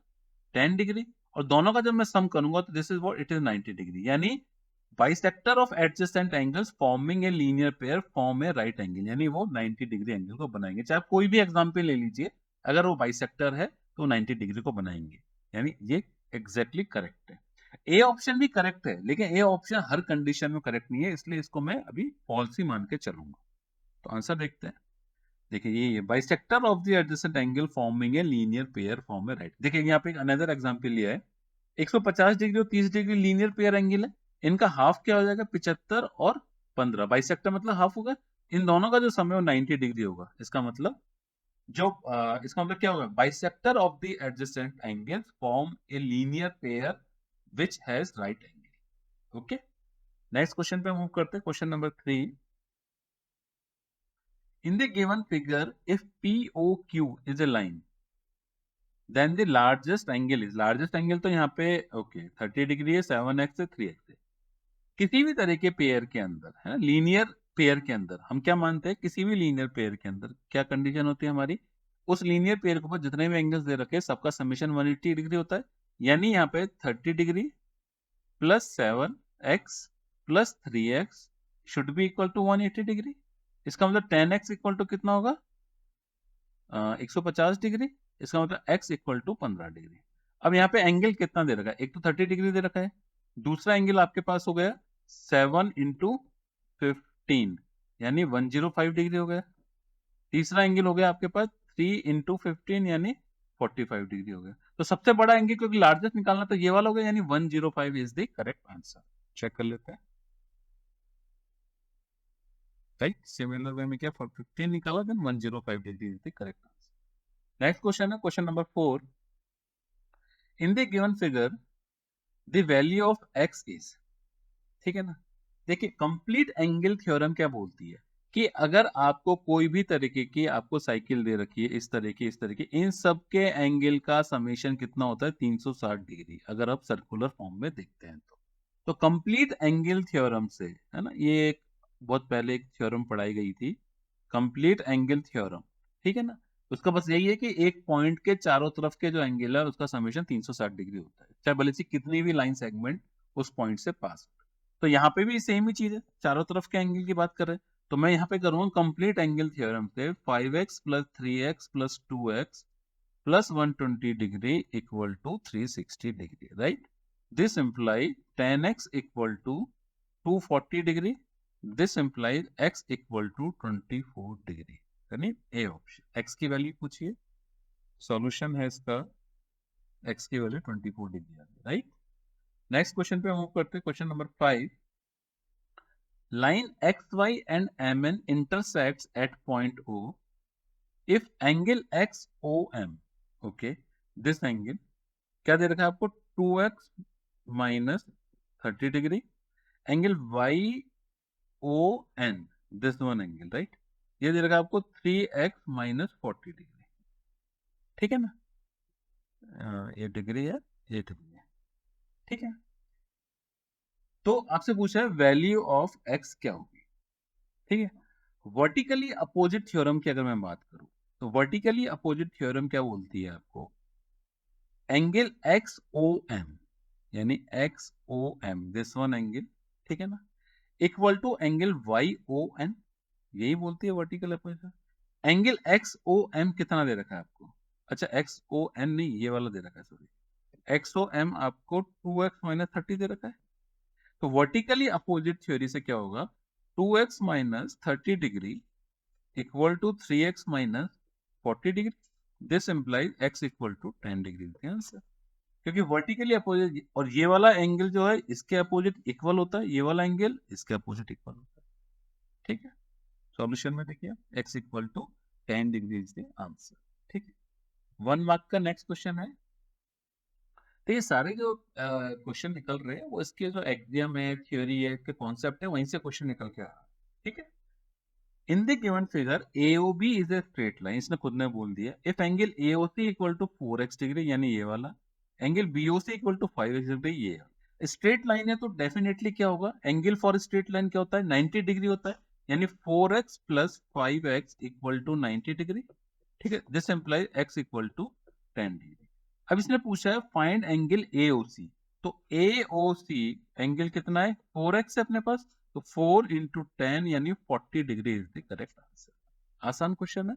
10 डिग्री, और दोनों का जब मैं सम करूंगा तो this is what it is 90 degree, यानी bisector of adjacent angles forming a linear pair form a right angle, यानी वो 90 डिग्री एंगल को बनाएंगे। चाहे आप कोई भी एग्जांपल ले लीजिए, अगर वो बाइसेक्टर है तो 90 डिग्री को बनाएंगे, यानी ये एग्जैक्टली करेक्ट है। ए ऑप्शन भी करेक्ट है, लेकिन ए ऑप्शन हर कंडीशन में करेक्ट नहीं है, इसलिए इसको मैं अभी फॉल्स ही मान के चलूंगा। तो आंसर देखते हैं। देखिए ये bisector of the adjacent angle forming a linear pair form a right. देखिए यहाँ पे एक अनदर एग्जांपल लिया है, 150 डिग्री और 30 डिग्री लीनियर पेयर एंगल है, इनका हाफ क्या हो जाएगा 75 और 15, बाइसेक्टर मतलब हाफ होगा, इन दोनों का जो समय वो 90 डिग्री होगा। इसका मतलब इसका मतलब क्या होगा, bisector of the adjacent angle form a linear pair which has right angle. Okay, next question पे मूव करते हैं, question number 3। In the given figure if POQ is a line then the largest angle is, largest angle तो यहाँ पे ओके 30 डिग्री है, 7x है 3x है। किसी भी तरह के पेयर के अंदर है ना, लीनियर पेयर के अंदर हम क्या मानते हैं, किसी भी लीनियर पेयर के अंदर क्या कंडीशन होती है हमारी, उस लीनियर पेयर के ऊपर जितने भी एंगल्स दे रखे हैं सबका समेशन 180 डिग्री होता है, यानी यहाँ पे 30 degree plus 7x plus 3x should be equal to 180 degree. इसका मतलब 10x इक्वल टू कितना होगा 150 डिग्री, इसका मतलब x इक्वल टू 15 डिग्री। अब यहाँ पे एंगल कितना दे रखा है, एक तो 30 डिग्री दे रखा है, दूसरा एंगल आपके पास हो गया 7 इंटू 15 यानी 105 डिग्री हो गया, तीसरा एंगल हो गया आपके पास 3 इंटू 15 यानी 45 डिग्री हो गया। तो सबसे बड़ा एंगल क्योंकि लार्जेस्ट निकालना तो ये वाला हो गया, यानी 105 is the correct answer. Check कर लेते हैं, राइट, सिमिलर वे में क्या 15 निकाला then 105 degree is the correct answer. Next question है question number 4। In the given figure the value of x is, ठीक है ना। देखिए कंप्लीट एंगल थ्योरम क्या बोलती है कि अगर आपको कोई भी तरीके की आपको साइकिल दे रखी है इस तरह की इन सब के एंगल का समेशन कितना होता है 360 डिग्री, अगर आप सर्कुलर फॉर्म में देखते हैं तो कंप्लीट एंगल थ्योरम से है ना, ये एक बहुत पहले एक थ्योरम पढ़ाई गई थी, कंप्लीट एंगल थ्योरम। ठीक है ना, उसका बस यही है कि एक पॉइंट के चारों तरफ के जो एंगल है उसका समेशन 360 डिग्री होता है, चाहे भले से कितनी भी लाइन सेगमेंट उस पॉइंट से पास हो। तो यहाँ पे भी सेम ही चीज है, चारों तरफ के एंगल की बात कर रहे हैं, तो मैं यहाँ पे करूंगा कंप्लीट एंगल थ्योरम से 5x plus 3x plus 2x plus 120 degree equal to 360 degree, right. This imply 10x equal to 240 degree, this implies x equal to 24 degree, यानी ए ऑप्शन। x की वैल्यू पूछिए, सॉल्यूशन है इसका, x की वैल्यू 24 डिग्री आ गई, राइट। नेक्स्ट क्वेश्चन पे मूव करते हैं, question number 5। line xy and mn intersects at point O if angle XOM, okay, this angle क्या दे रखा है आपको 2x minus 30 degree, angle YON this one angle, right, ये दे रखा है आपको 3x minus 40 डिग्री। ठीक है ना, ये डिग्री है, ये डिग्री है। ठीक है, तो आपसे पूछा है वैल्यू ऑफ x क्या होगी। ठीक है, वर्टिकली अपोजिट थ्योरम की अगर मैं बात करूं तो वर्टिकली अपोजिट थ्योरम क्या बोलती है आपको, एंगल XOM यानी XOM दिस वन एंगल, ठीक है ना, इक्वल टू एंगल YON, यही बोलती है वर्टिकल अपोजिट। एंगल XOM कितना दे रखा है आपको, अच्छा XON नहीं ये वाला दे रखा है, सॉरी, XOM आपको 2x माइनस 30 दे रखा है। तो वर्टिकली अपोजिट थ्योरी से क्या होगा 2x minus 30 degree equal to 3x minus 40 degree, this implies x equal to 10 degree answer, क्योंकि वर्टिकली अपोजिट और ये वाला एंगल जो है इसके अपोजिट इक्वल होता है, ये वाला एंगल इसके अपोजिट इक्वल होता है। ठीक है, सॉल्यूशन में देखिए x equal to 10 degree is the answer. ठीक है, 1 मार्क का नेक्स्ट क्वेश्चन है। तो ये सारे जो क्वेश्चन निकल रहे हैं वो इसके जो एग्जाम है, थ्योरी है, के कॉन्सेप्ट है, वहीं से क्वेश्चन निकल के आ रहा है। ठीक है, in the given figure AOB is a straight line, इसने खुद ने बोल दिया। If angle AOC equal to 4x degree, यानी ये वाला angle BOC equal to 5x degree, ये स्ट्रेट लाइन है तो डेफिनेटली क्या होगा, एंगल फॉर स्ट्रेट लाइन क्या होता है, 90 डिग्री होता है, यानी 4x plus 5x equal to 90 degree. ठीक है, this implies x equal to 10 degree. अब इसने पूछा है फाइंड एंगल AOC, तो AOC एंगल कितना है, 4x है अपने पास, तो 4 इंटू 10 यानी 40 degree is the correct answer. आसान क्वेश्चन है,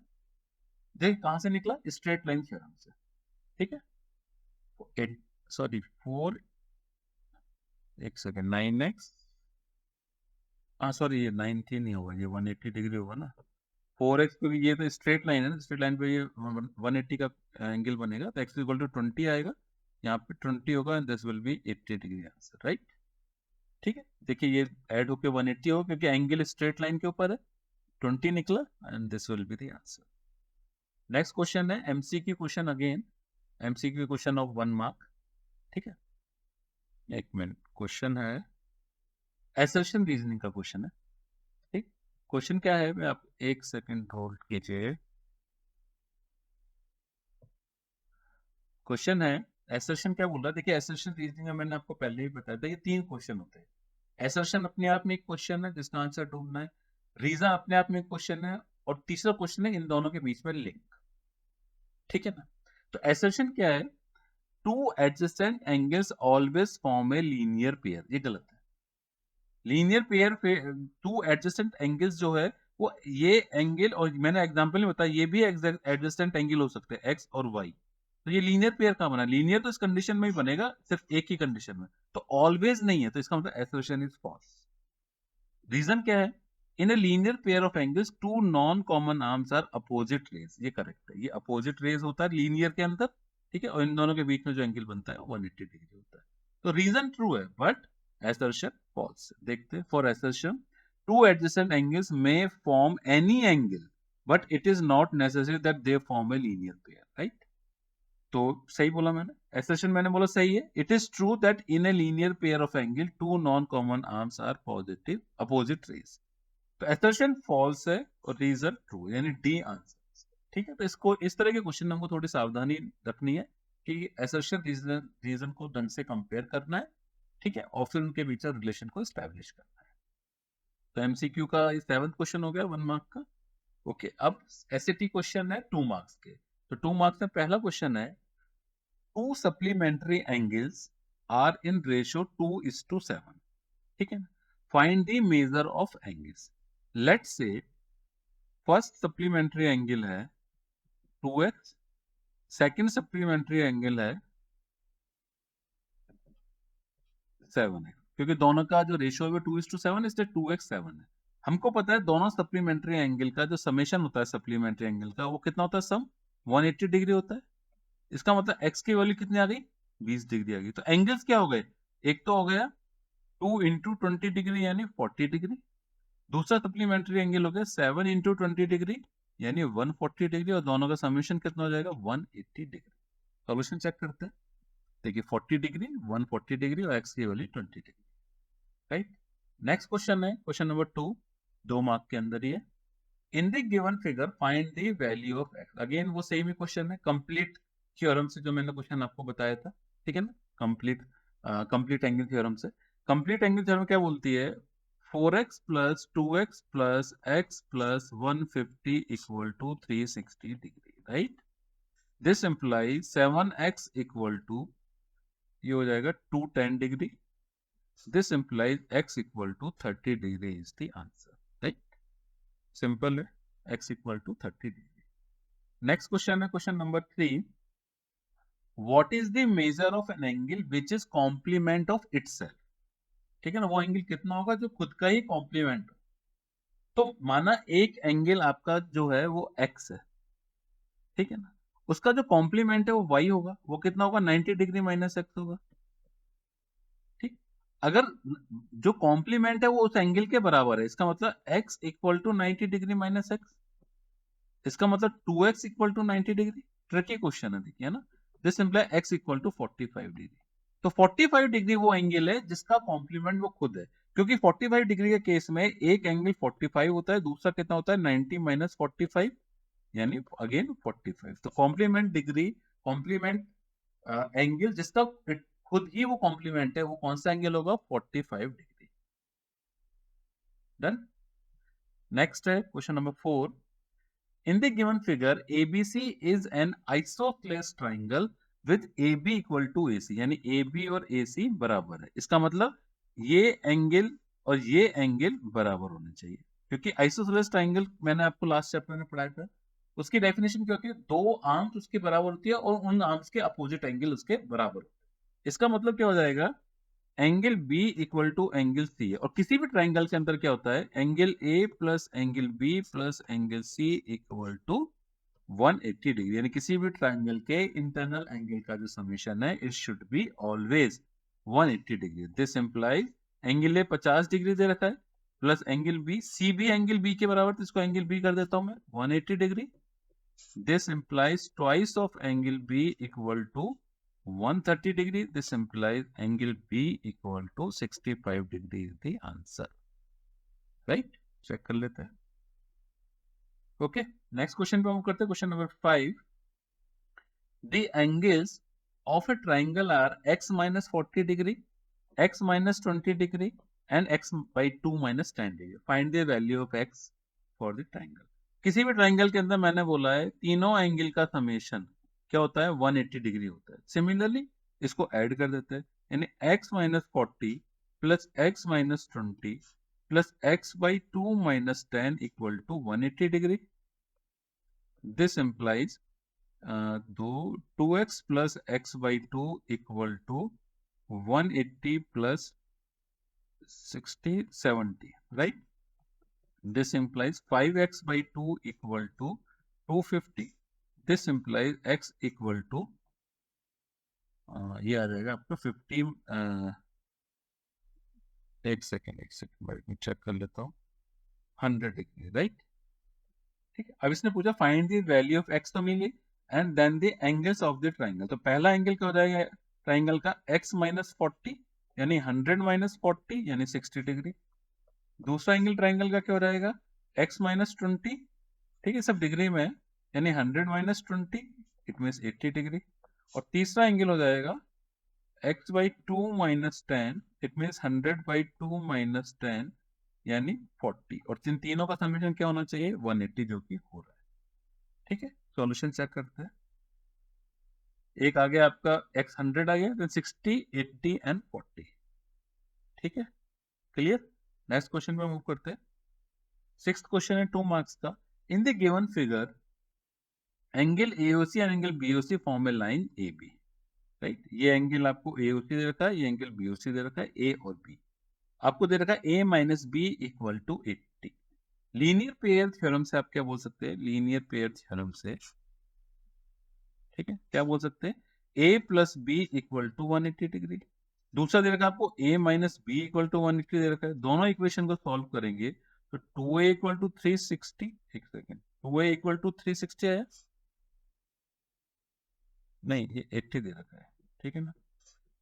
देख कहां से निकला, स्ट्रेट लाइन थ्योरम से। ठीक है, सॉरी 4, एक सेकेंड, 9x, हाँ सॉरी ये 90 नहीं होगा, ये 180 डिग्री होगा ना, 4x पे भी, ये तो स्ट्रेट लाइन है ना, स्ट्रेट लाइन पे ये 180 का एंगल बनेगा, तो x इक्वल टू 20 आएगा, यहाँ पे 20 होगा and this will B 80 degree answer, right. ठीक है, देखिए ये ऐड होके 180 होगा क्योंकि एंगल स्ट्रेट लाइन के ऊपर है, 20 निकला and this will be the answer. Next question है MCQ question, again MCQ question of 1 mark. ठीक है, एक मिनट, क्वेश्चन है असर्शन रीजनिंग का क्वेश्चन है। ठीक, क्वेश्चन क्या है, मैं आप एक सेकंड होल्ड कीजिए। क्वेश्चन है असर्शन क्या बोल रहा है, देखिए असर्शन रीजनिंग में मैंने आपको पहले ही बताया था, ये 3 क्वेश्चन होते हैं। असर्शन अपने आप में एक क्वेश्चन है जिसका आंसर ढूंढना है, रीजन अपने आप में एक क्वेश्चन है, और तीसरा क्वेश्चन है इन दोनों के बीच में लिंक। ठीक है ना, तो असर्शन क्या है, to adjacent angles always form a linear pair, ये गलत है। Linear pair to adjacent angles जो है वो ये एंगल, और मैंने एग्जांपल में बताया ये भी एडजेसेंट एंगल हो सकते हैं एक्स और वाई, तो ये लीनियर पेयर का बना, लीनियर तो इस कंडीशन में ही बनेगा, सिर्फ एक ही कंडीशन में, तो ऑलवेज नहीं है, तो इसका मतलब एसोसिएशन इज फॉल्स। रीजन क्या है, in a linear pair of angles two non common arms are opposite rays, ये करेक्ट है, ये अपोजिट रेज होता है लीनियर के अंदर। ठीक है, और इन दोनों के बीच में जो एंगल बनता है 180 डिग्री होता है, तो रीजन ट्रू है बट assertion false। देखते हैं, for assertion two adjacent angles may form any angle but it is not necessary that they form a linear pair, right? तो सही बोला मैंने, assertion मैंने बोला सही है, it is true that in a linear pair of angle two non-common arms are positive opposite rays, तो assertion false है और reason true, यानी D आंसर। ठीक है, तो इसको इस तरह के क्वेश्चन हमको थोड़ी सावधानी रखनी है कि assertion रीजन को ढंग से कंपेयर करना है। ठीक है, और फिर उनके बीच रिलेशन को एस्टैब्लिश करना है। तो एमसीक्यू का 7th क्वेश्चन हो गया 1 मार्क का। ओके, अब एसएटी क्वेश्चन है 2 मार्क्स के, तो 2 मार्क्स में पहला क्वेश्चन है, two supplementary angles are in ratio 2:7। ठीक है, find the measure of angles. Let's say first supplementary angle है 2x, सेकंड सप्लीमेंट्री एंगल है 7x, क्योंकि दोनों का जो रेशियो है 2:7, इसलिए 2x 7 है। हमको पता है दोनों सप्लीमेंट्री एंगल का जो समेशन होता है सप्लीमेंट्री एंगल का, वो कितना होता है, सम 180 डिग्री होता है। इसका मतलब x की वैल्यू कितनी आ गई, 20 डिग्री आ गई। तो एंगल्स क्या हो गए, एक तो हो गया 2 इंटू 20 डिग्री यानी 40 डिग्री, दूसरा सप्लीमेंट्री एंगल हो गया 7 इंटू 20 डिग्री यानी 140 डिग्री, और दोनों का समेशन कितना हो जाएगा 180 डिग्री। सॉल्यूशन चेक करते हैं, देखिए 40 डिग्री, 140 डिग्री और x की value 20 degree, right. Next question है क्वेश्चन नंबर 2, 2 मार्क के अंदर ही है। In the given figure find the value of x, again वो सेम ही क्वेश्चन है, कंप्लीट थ्योरम से जो मैंने क्वेश्चन आपको बताया था। ठीक है ना, कंप्लीट एंगल थ्योरम से। कंप्लीट एंगल थ्योरम क्या बोलती है, 4x plus 2x plus x plus 150 equal to 360 degree, right. This implies 7x equal to, ये हो जाएगा 210 degree, this implies x equal to 30 degree is the answer, right? Simple है, x equal to 30 degree. Next question है question number 3, what is the measure of an angle which is complement of itself? ठीक है ना, वो एंगल कितना होगा जो खुद का ही कॉम्प्लीमेंट। तो माना एक एंगल आपका जो है वो x है, ठीक है ना, उसका जो कॉम्प्लीमेंट है वो y होगा, वो कितना होगा 90 डिग्री माइनस x होगा। ठीक, अगर जो कॉम्प्लीमेंट है वो उस एंगल के बराबर है, इसका मतलब x equal to 90 degree minus x, इसका मतलब 2x equal to 90 degree. Tricky question है, देखिए ना, this imply x equal to 45 degree. तो 45 डिग्री वो एंगल है जिसका कॉम्प्लीमेंट वो खुद है, क्योंकि 45 डिग्री के केस में एक एंगल 45 होता है, दूसरा कितना होता है 90 माइनस 45 यानी अगेन 45। तो कॉम्प्लीमेंट डिग्री, कॉम्प्लीमेंट एंगल जिसका खुद ही वो कॉम्प्लीमेंट है, वो कौन सा एंगल होगा 45 डिग्री। डन। नेक्स्ट है question number 4। In the given figure, ABC is an isosceles triangle with AB equal to AC, यानी AB और AC बराबर है। इसका मतलब ये एंगल और ये एंगल बराबर होने चाहिए, क्योंकि आइसोसेलेस ट्राइंगल मैंने आपको लास्ट चैप्टर में पढ़ाया था। उसकी डेफिनेशन क्या होती है, दो आर्म्स उसके बराबर होती है और उन आर्म्स के अपोजिट एंगल उसके बराबर होते हैं। इसका मतलब क्या हो जाएगा, angle B equal to angle C है, और किसी भी ट्राइंगल के अंदर क्या होता है, angle A plus angle B plus angle C equal to 180 degree, यानी किसी भी ट्राइंगल के इंटरनल एंगल का जो समेशन है it should be always 180 degree. This implies angle A 50 degree दे रखा है प्लस एंगल बी, सी भी एंगल बी के बराबर, तो इसको एंगल बी कर देता हूं मैं 180 degree. This implies twice of angle B equal to 130 degree. This implies angle B equal to 65 degree is the answer. Right? Check कर लेते हैं. Okay. Next question पे हम करते हैं question number 5. The angles of a triangle are x minus 40 degree, x minus 20 degree, and x by 2 minus 10 degree. Find the value of x for the triangle. किसी भी ट्राइंगल के अंदर मैंने बोला है तीनों एंगल का समेशन क्या होता है 180 डिग्री होता है। सिमिलरली इसको ऐड कर देते हैं, यानी x minus 40 plus x minus 20 plus x by 2 minus 10 equal to 180 degree. This implies दो 2x plus x by 2 equal to 180 plus 60 70, right. This implies 5x by 2 equal to 250. This implies x equal to ये आ जाएगा आपका 50। एक सेकेंड भाई मैं चेक कर लेता हूँ, 100 डिग्री, राइट। ठीक है, अब इसने पूछा find the value of x तो मिली and then the angles of the triangle. तो पहला एंगल क्या हो जाएगा ट्राइंगल का x माइनस 40 यानी 100 माइनस 40 यानी 60 डिग्री। दूसरा एंगल ट्राइंगल का क्या हो जाएगा x माइनस 20, ठीक है सब डिग्री में, यानी 100 माइनस 20 इट मीन 80 डिग्री। और तीसरा एंगल हो जाएगा x by 2 minus 10 it mean 100 by 2 minus 10 यानी 40, और इन तीनों का समेशन क्या होना चाहिए 180, जो कि हो रहा है। ठीक है, सॉल्यूशन चेक करते हैं। एक आ गया आपका x 100 आ गया, then 60 80 एंड 40। ठीक है, क्लियर। नेक्स्ट क्वेश्चन पे मूव करते हैं। सिक्स्थ क्वेश्चन है 2 मार्क्स का। इन the given figure angle AOC और angle BOC form a line AB, right. ये एंगल आपको AOC दे रखा है, ये एंगल BOC दे रखा है, A और B आपको दे रखा है A minus B equal to 80। Linear pair theorem से आप क्या बोल सकते हैं, लीनियर पेयर थ्योरम से, ठीक है, क्या बोल सकते हैं A plus B equal to 180 degree. दूसरा दे रखा है आपको A minus B equal to 180 दे रखा है। दोनों इक्वेशन को सॉल्व करेंगे तो 2A इक्वल टू 360, एक सेकेंड, 2A इक्वल टू 360 आया, नहीं ये 80 दे रखा है, ठीक है ना।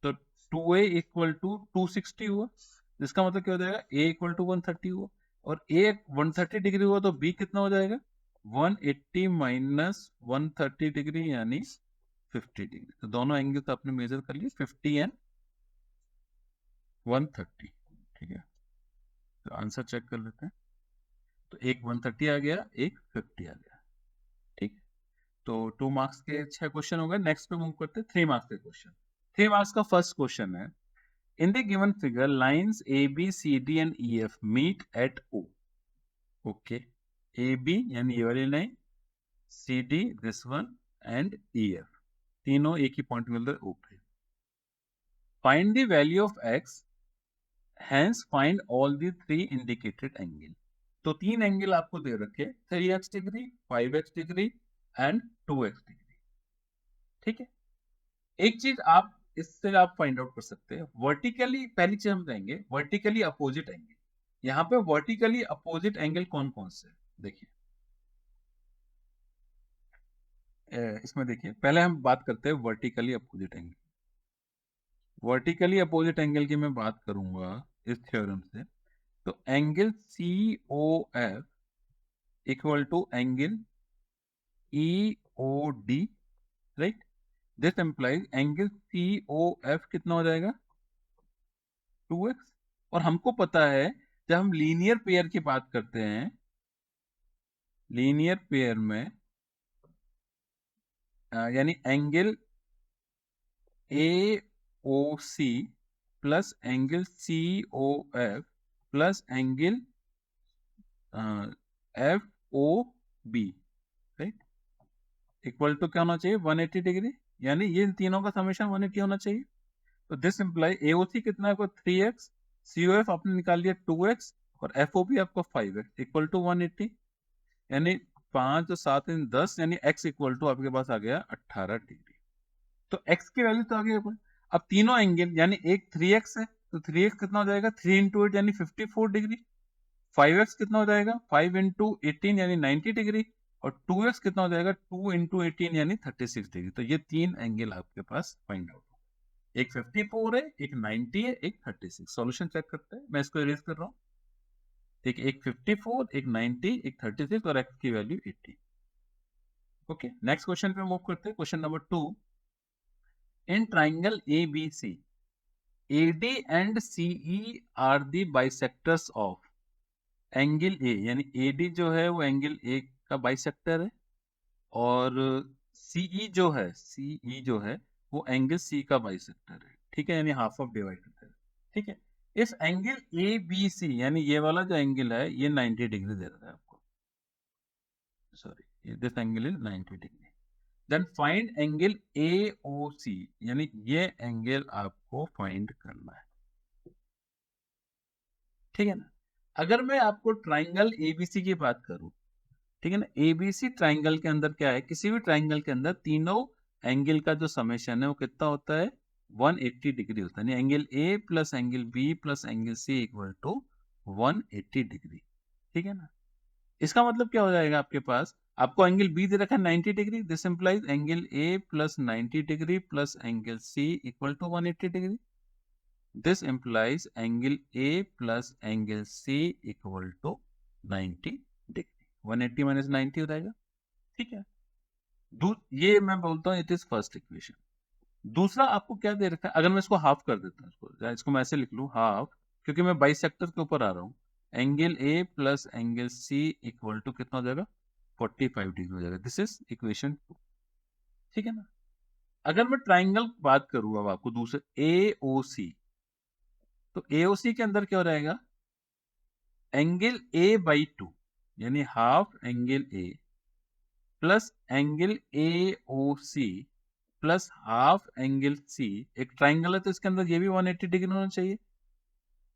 तो 2A इक्वल टू 260 हुआ, जिसका मतलब क्या हो जाएगा A इक्वल टू 130 हुआ, और A 130 डिग्री हुआ तो B कितना हो जाएगा 180 माइनस 130 डिग्री यानी 50 डिग्री। तो दोनों एंगल तो आपने मेजर कर लिए 50 एंड 130, ठीक है। तो आंसर चेक कर लेते हैं। तो एक 130 आ गया, एक 50 आ गया, ठीक है। तो 2 मार्क्स के 6 क्वेश्चन हो गए। नेक्स्ट पे मूव करते हैं 3 मार्क्स के क्वेश्चन। 3 मार्क्स का फर्स्ट क्वेश्चन है, in the given figure lines AB CD and EF meet at O। okay, AB यानी ये वाली line, CD this one and EF तीनों एक ही पॉइंट मिल रहे O पे। find the value of x, hence find all the three indicated angle। तो तीन एंगल आपको दे रखे 3x degree 5x degree and 2x degree, ठीक है। एक चीज आप इससे आप फाइंड आउट कर सकते हैं, वर्टिकली पहली चीज हम देंगे वर्टिकली अपोजिट एंगल। यहाँ पे वर्टिकली अपोजिट एंगल कौन कौन से देखिए, इसमें देखिए पहले हम बात करते हैं vertically opposite angle. Vertically opposite angle की मैं बात करूंगा, इस थ्योरम से, तो angle COF equal to angle EOD, right. This implies angle COF कितना हो जाएगा 2x। और हमको पता है जब हम लीनियर पेयर की बात करते हैं, लीनियर पेयर में यानी angle AOC plus angle COF plus angle FOB, right, equal to क्या होना चाहिए 180 डिग्री, यानी ये तीनों का समेशन 180 होना चाहिए। तो दिस इम्प्लाई AOC कितना है आपको 3x, COF आपने निकाल लिया 2x और FOB आपको 5x इक्वल टू 180, यानी 5 और 7 इन 10, यानी x इक्वल टू आपके पास आ गया 18 डिग्री। तो x की वैल्यू तो आ गई। अब तीनों एंगल यानी एक 3x है तो 3x कितना हो जाएगा 3 इंटू 8 यानी 54 डिग्री, 5x कितना हो जाएगा 5 इंटू 18 यानी 90 डिग्री, और 2x कितना हो जाएगा 2 इंटू 18 यानी 36 डिग्री। तो ये तीन एंगल आपके पास फाइंड आउट, एक 54 है, एक 90 है, एक 36। सॉल्यूशन चेक करते हैं, मैं इसको इरेज कर रहा हूं। ठीक, एक 54, एक 90, एक 36 और x की वैल्यू 80। ओके, नेक्स्ट क्वेश्चन पे मूव करते हैं। Question number 2, in triangle ABC AD and CE are the bisectors of angle A, यानी AD जो है वो एंगल A का बाइसेक्टर है, और CE जो है वो एंगल C का बाइसेक्टर है। ठीक है, यानी हाफ ऑफ डिवाइडेड है। ठीक है, इस एंगल ABC यानी ये वाला जो एंगल है ये 90 डिग्री दे रहा है आपको, sorry this angle is 90 degree. Then find angle AOC, यानी ये एंगल आपको फाइंड करना है। ठीक है ना। अगर मैं आपको ट्राइंगल ABC की बात करूं, ठीक है ना, ABC ट्राइंगल के अंदर क्या है, किसी भी ट्राइंगल के अंदर तीनों एंगल का जो समेशन है वो कितना होता है 180 डिग्री होता है, यानी angle A plus angle B plus angle C equal to 180 degree. ठीक है ना। इसका मतलब क्या हो जाएगा, आपके पास आपको एंगल B दे रखा है 90 degree, this implies angle A plus 90 degree plus angle C equal to 180 degree. This implies angle A plus angle C equal to 90 degree. 180 minus 90 हो जाएगा। ठीक है, ये मैं बोलता हूँ इट इज फर्स्ट इक्वेशन। दूसरा आपको क्या दे रखा है, अगर मैं इसको हाफ कर देता हूँ, इसको मैं ऐसे लिख लूँ हाफ, क्योंकि मैं बाइसेक्टर के ऊपर आ रहा हूँ। Angle A plus angle C equal to कितना हो जाएगा 45 डिग्री हो जाएगा। This is equation 2। ठीक है ना। अगर मैं ट्राइंगल बात करूँ अब आपको दूसरे AOC, तो AOC के अंदर क्या हो जाएगा एंगल A बाई 2 यानी half angle A plus angle AOC plus half angle C। एक ट्राइंगल है तो इसके अंदर ये भी 180 डिग्री होना चाहिए।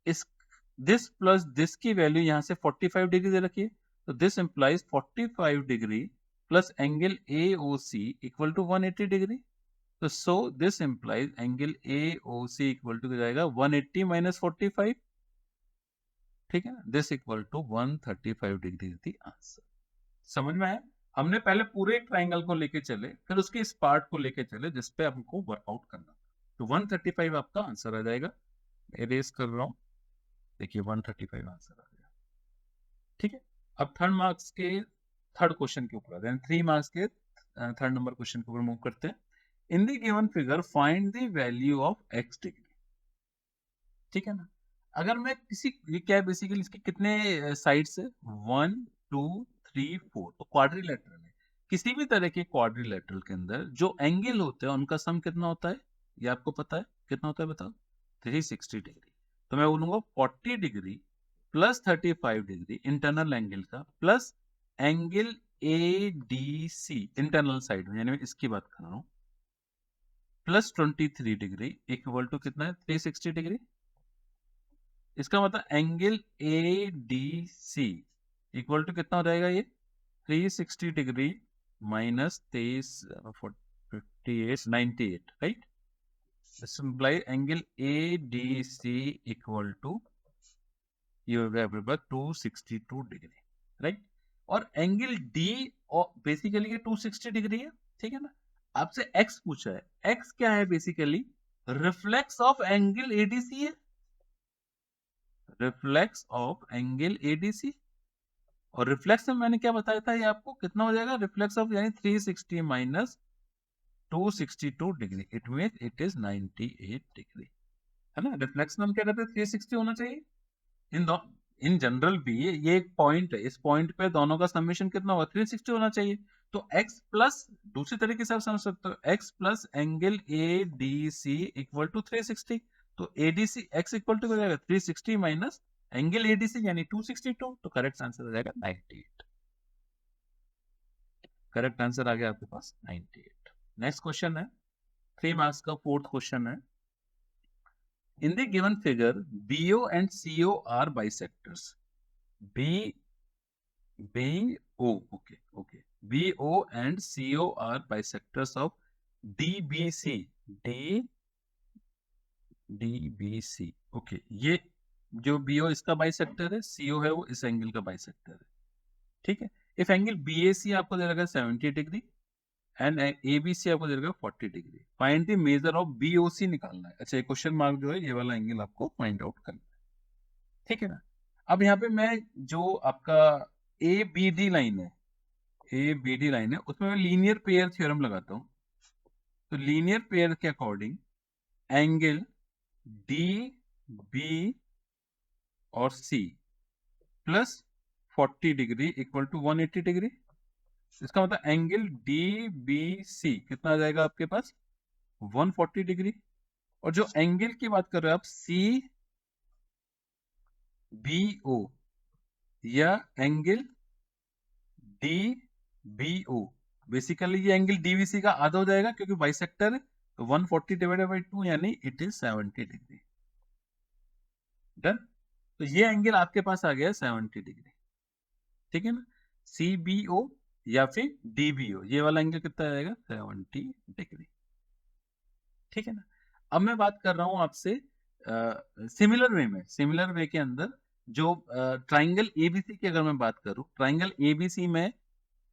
इस दिस प्लस दिस की वैल्यू यहां से 45 डिग्री दे रखी है, तो this implies 45 degree plus angle AOC equal to 180 degree. तो so this implies angle AOC equal to जाएगा 180 माइनस 45। ठीक है ना, this equal to 135 degree is the answer. समझ में आया। हमने पहले पूरे ट्राइंगल को लेके चले, फिर उसके इस पार्ट को लेके चले जिसपे हमको वर्कआउट करना। तो 135 आपका आंसर आ जाएगा। एरेज कर रहा हूं, देखिए 135 आंसर आ गया। ठीक है, अब थर्ड मार्क्स के थर्ड क्वेश्चन के ऊपर आते हैं, 3 मार्क्स के थर्ड नंबर क्वेश्चन के ऊपर मूव करते हैं। इन the given figure find the value of x degree. ठीक है ना। अगर मैं किसी, ये क्या है बेसिकली, इसके कितने साइड्स है 1 2 3 4, तो क्वाड्रिलेटरल है। किसी भी तरह के क्वाड्रिलेटरल के अंदर जो एंगल होते हैं उनका सम कितना होता है, ये आपको पता है कितना होता है बताओ 360 डिग्री। तो मैं बोलूंगा 40 degree plus 35 degree internal angle का plus angle ADC internal side में, यानी मैं इसकी बात कर रहा हूं, प्लस 23 डिग्री इक्वल टू कितना है 360 डिग्री। इसका मतलब एंगल ADC इक्वल टू कितना हो जाएगा ये 360 degree minus 23 58 98, right. Simply angle ADC equal to ये हो गया आपके पास 262 डिग्री, राइट। और एंगल D और बेसिकली 260 डिग्री है। ठीक है ना। आपसे x पूछा है, x क्या है basically reflex of angle ADC है। रिफ्लेक्स ऑफ एंगल एडीसी, और रिफ्लेक्स में मैंने क्या बताया था, ये आपको कितना हो जाएगा, रिफ्लेक्स ऑफ यानी 360 minus 262 degree, it mean it is 98 degree, है ना। रिफ्लेक्स में हम क्या कहते हैं, 360 होना चाहिए। इन दो इन जनरल भी ये एक पॉइंट है, इस पॉइंट पे दोनों का समेशन कितना होगा, 360 होना चाहिए। तो x प्लस, दूसरी तरीके से आप समझ सकते हो, x plus angle A D C equal to 360। तो एडीसी x इक्वल टू हो जाएगा 360 माइनस एंगल एडीसी यानी 262, तो करेक्ट आंसर हो जाएगा 98। करेक्ट आंसर आ गया आपके पास 98। नेक्स्ट क्वेश्चन है 3 मार्क्स का, फोर्थ क्वेश्चन है, in the given figure BO and CO are bisectors. B okay. BO and CO are bisectors of DBC. DBC. Okay, ये जो BO इसका बाइसेक्टर है, CO है वो इस एंगल का बाइसेक्टर है, ठीक है। इफ एंगल BAC आपको दे रखा है 70 डिग्री एंड ABC आपको दे रखा है 40 degree, find the measure of BOC निकालना है। अच्छा, ये क्वेश्चन मार्क जो है, ये वाला एंगल आपको फाइंड आउट करना है, ठीक है ना। अब यहाँ पे मैं जो आपका ABD लाइन है, ABD लाइन है, उसमें मैं लीनियर पेयर थ्योरम लगाता हूं। तो लीनियर पेयर के अकॉर्डिंग एंगल डी बी और C plus 40 degree equal to 180 degree. इसका मतलब एंगल डी बी सी कितना आ जाएगा आपके पास, 140 डिग्री। और जो एंगल की बात कर रहे हो आप, सी बी ओ या angle D B O, basically ये एंगल डीवीसी का आधा हो जाएगा क्योंकि बाइसेक्टर है। तो 140 डिवाइडेड बाई 2 यानी इट इज 70 डिग्री। डन। तो ये एंगल आपके पास आ गया 70 डिग्री, ठीक है ना। सीबीओ या फिर डीबीओ, ये वाला एंगल कितना आएगा, 70 डिग्री, ठीक है ना। अब मैं बात कर रहा हूं आपसे सिमिलर वे के अंदर जो ट्राइंगल एबीसी की अगर मैं बात करूं, ट्राइंगल एबीसी में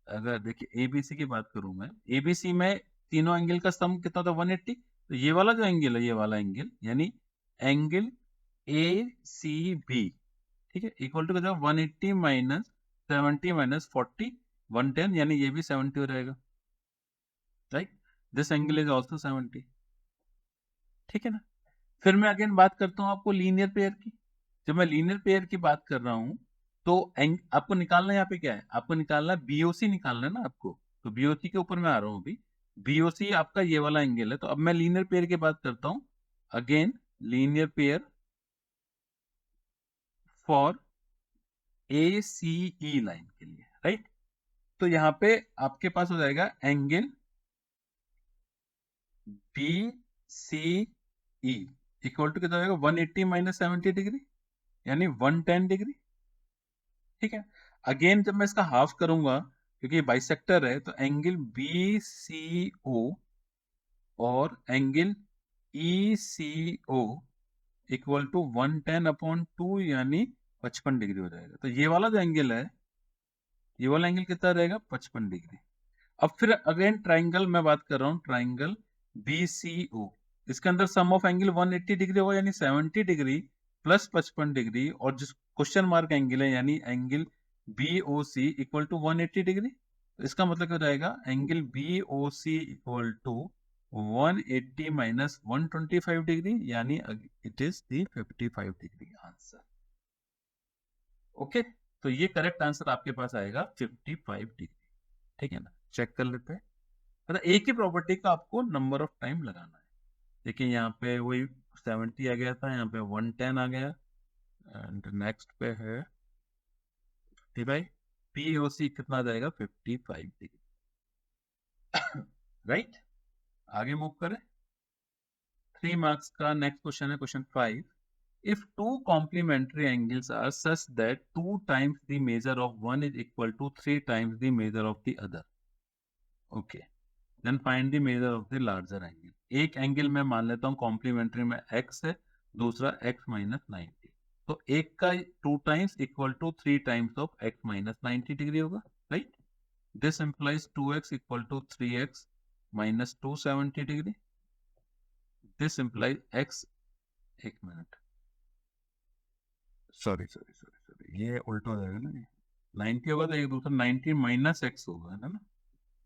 अगर देखिए एबीसी की बात करूं मैं, एबीसी में तीनों एंगल का सम कितना था, 180। तो ये वाला जो एंगल है, ये वाला एंगल यानी एंगल ए सी बी, ठीक है, इक्वल टू कितना, 180 माइनस 70 माइनस 40, 110, यानी ये भी 70 हो रहेगा, right. This angle is also 70, ठीक है ना। फिर मैं अगेन बात करता हूं आपको लीनियर पेयर की। जब मैं लीनियर पेयर की बात कर रहा हूं तो आपको निकालना यहाँ पे क्या है, आपको निकालना है बीओसी, निकालना है ना आपको। तो बीओसी के ऊपर मैं आ रहा हूं अभी। बीओसी आपका ये वाला एंगल है। तो अब मैं लीनियर पेयर की बात करता हूं, again linear pair for A C E line के लिए, राइट। तो यहाँ पे आपके पास हो जाएगा angle B C E equal to कितना हो जाएगा, 180 माइनस 70 डिग्री यानी 110 डिग्री, ठीक है। अगेन जब मैं इसका हाफ करूंगा क्योंकि ये बाइसेक्टर है, तो एंगल बी सी ओ और angle E C O equal to 110/2 यानी 55 डिग्री हो जाएगा। तो ये वाला जो एंगल है, ये वाला एंगल कितना रहेगा, 55 डिग्री। अब फिर अगेन ट्राइंगल मैं बात कर रहा हूँ, ट्राइंगल बी सी ओ, इसके अंदर सम ऑफ एंगल 180 डिग्री होगा यानी 70 डिग्री प्लस 55 डिग्री, और जिस क्वेश्चन मार्क एंगल है यानी angle B O C equal to 180 degree. तो इसका मतलब क्या रहेगा, angle B O C equal to 180 minus 125 degree यानी it is the 55 degree answer. Okay, तो ये करेक्ट आंसर आपके पास आएगा 55 डिग्री, ठीक है ना। चेक कर लेते हैं। मतलब एक ही प्रॉपर्टी का आपको नंबर ऑफ टाइम लगाना है। देखिए यहाँ पे वही 70 आ गया था, यहाँ पे 110 आ गया, एंड नेक्स्ट पे है भाई पीओसी कितना आ जाएगा, 55 डिग्री, राइट। आगे मूव करें। 3 मार्क्स का नेक्स्ट क्वेश्चन है, question 5। If two complementary angles are such that 2 times the measure of one is equal to 3 times the measure of the other, okay, then find the measure of the larger angle। एक एंगल मैं मान लेता हूं कॉम्प्लीमेंट्री में x है, दूसरा x माइनस 90। तो एक का 2 times equal to 3 times of x minus 90 degree होगा, right. This implies 2x equal to 3x minus 270 degree. This implies x, एक minute, sorry sorry sorry sorry, ये उल्टा हो जाएगा ना, 90 होगा तो एक दूसरा 90 माइनस एक्स होगा, है ना,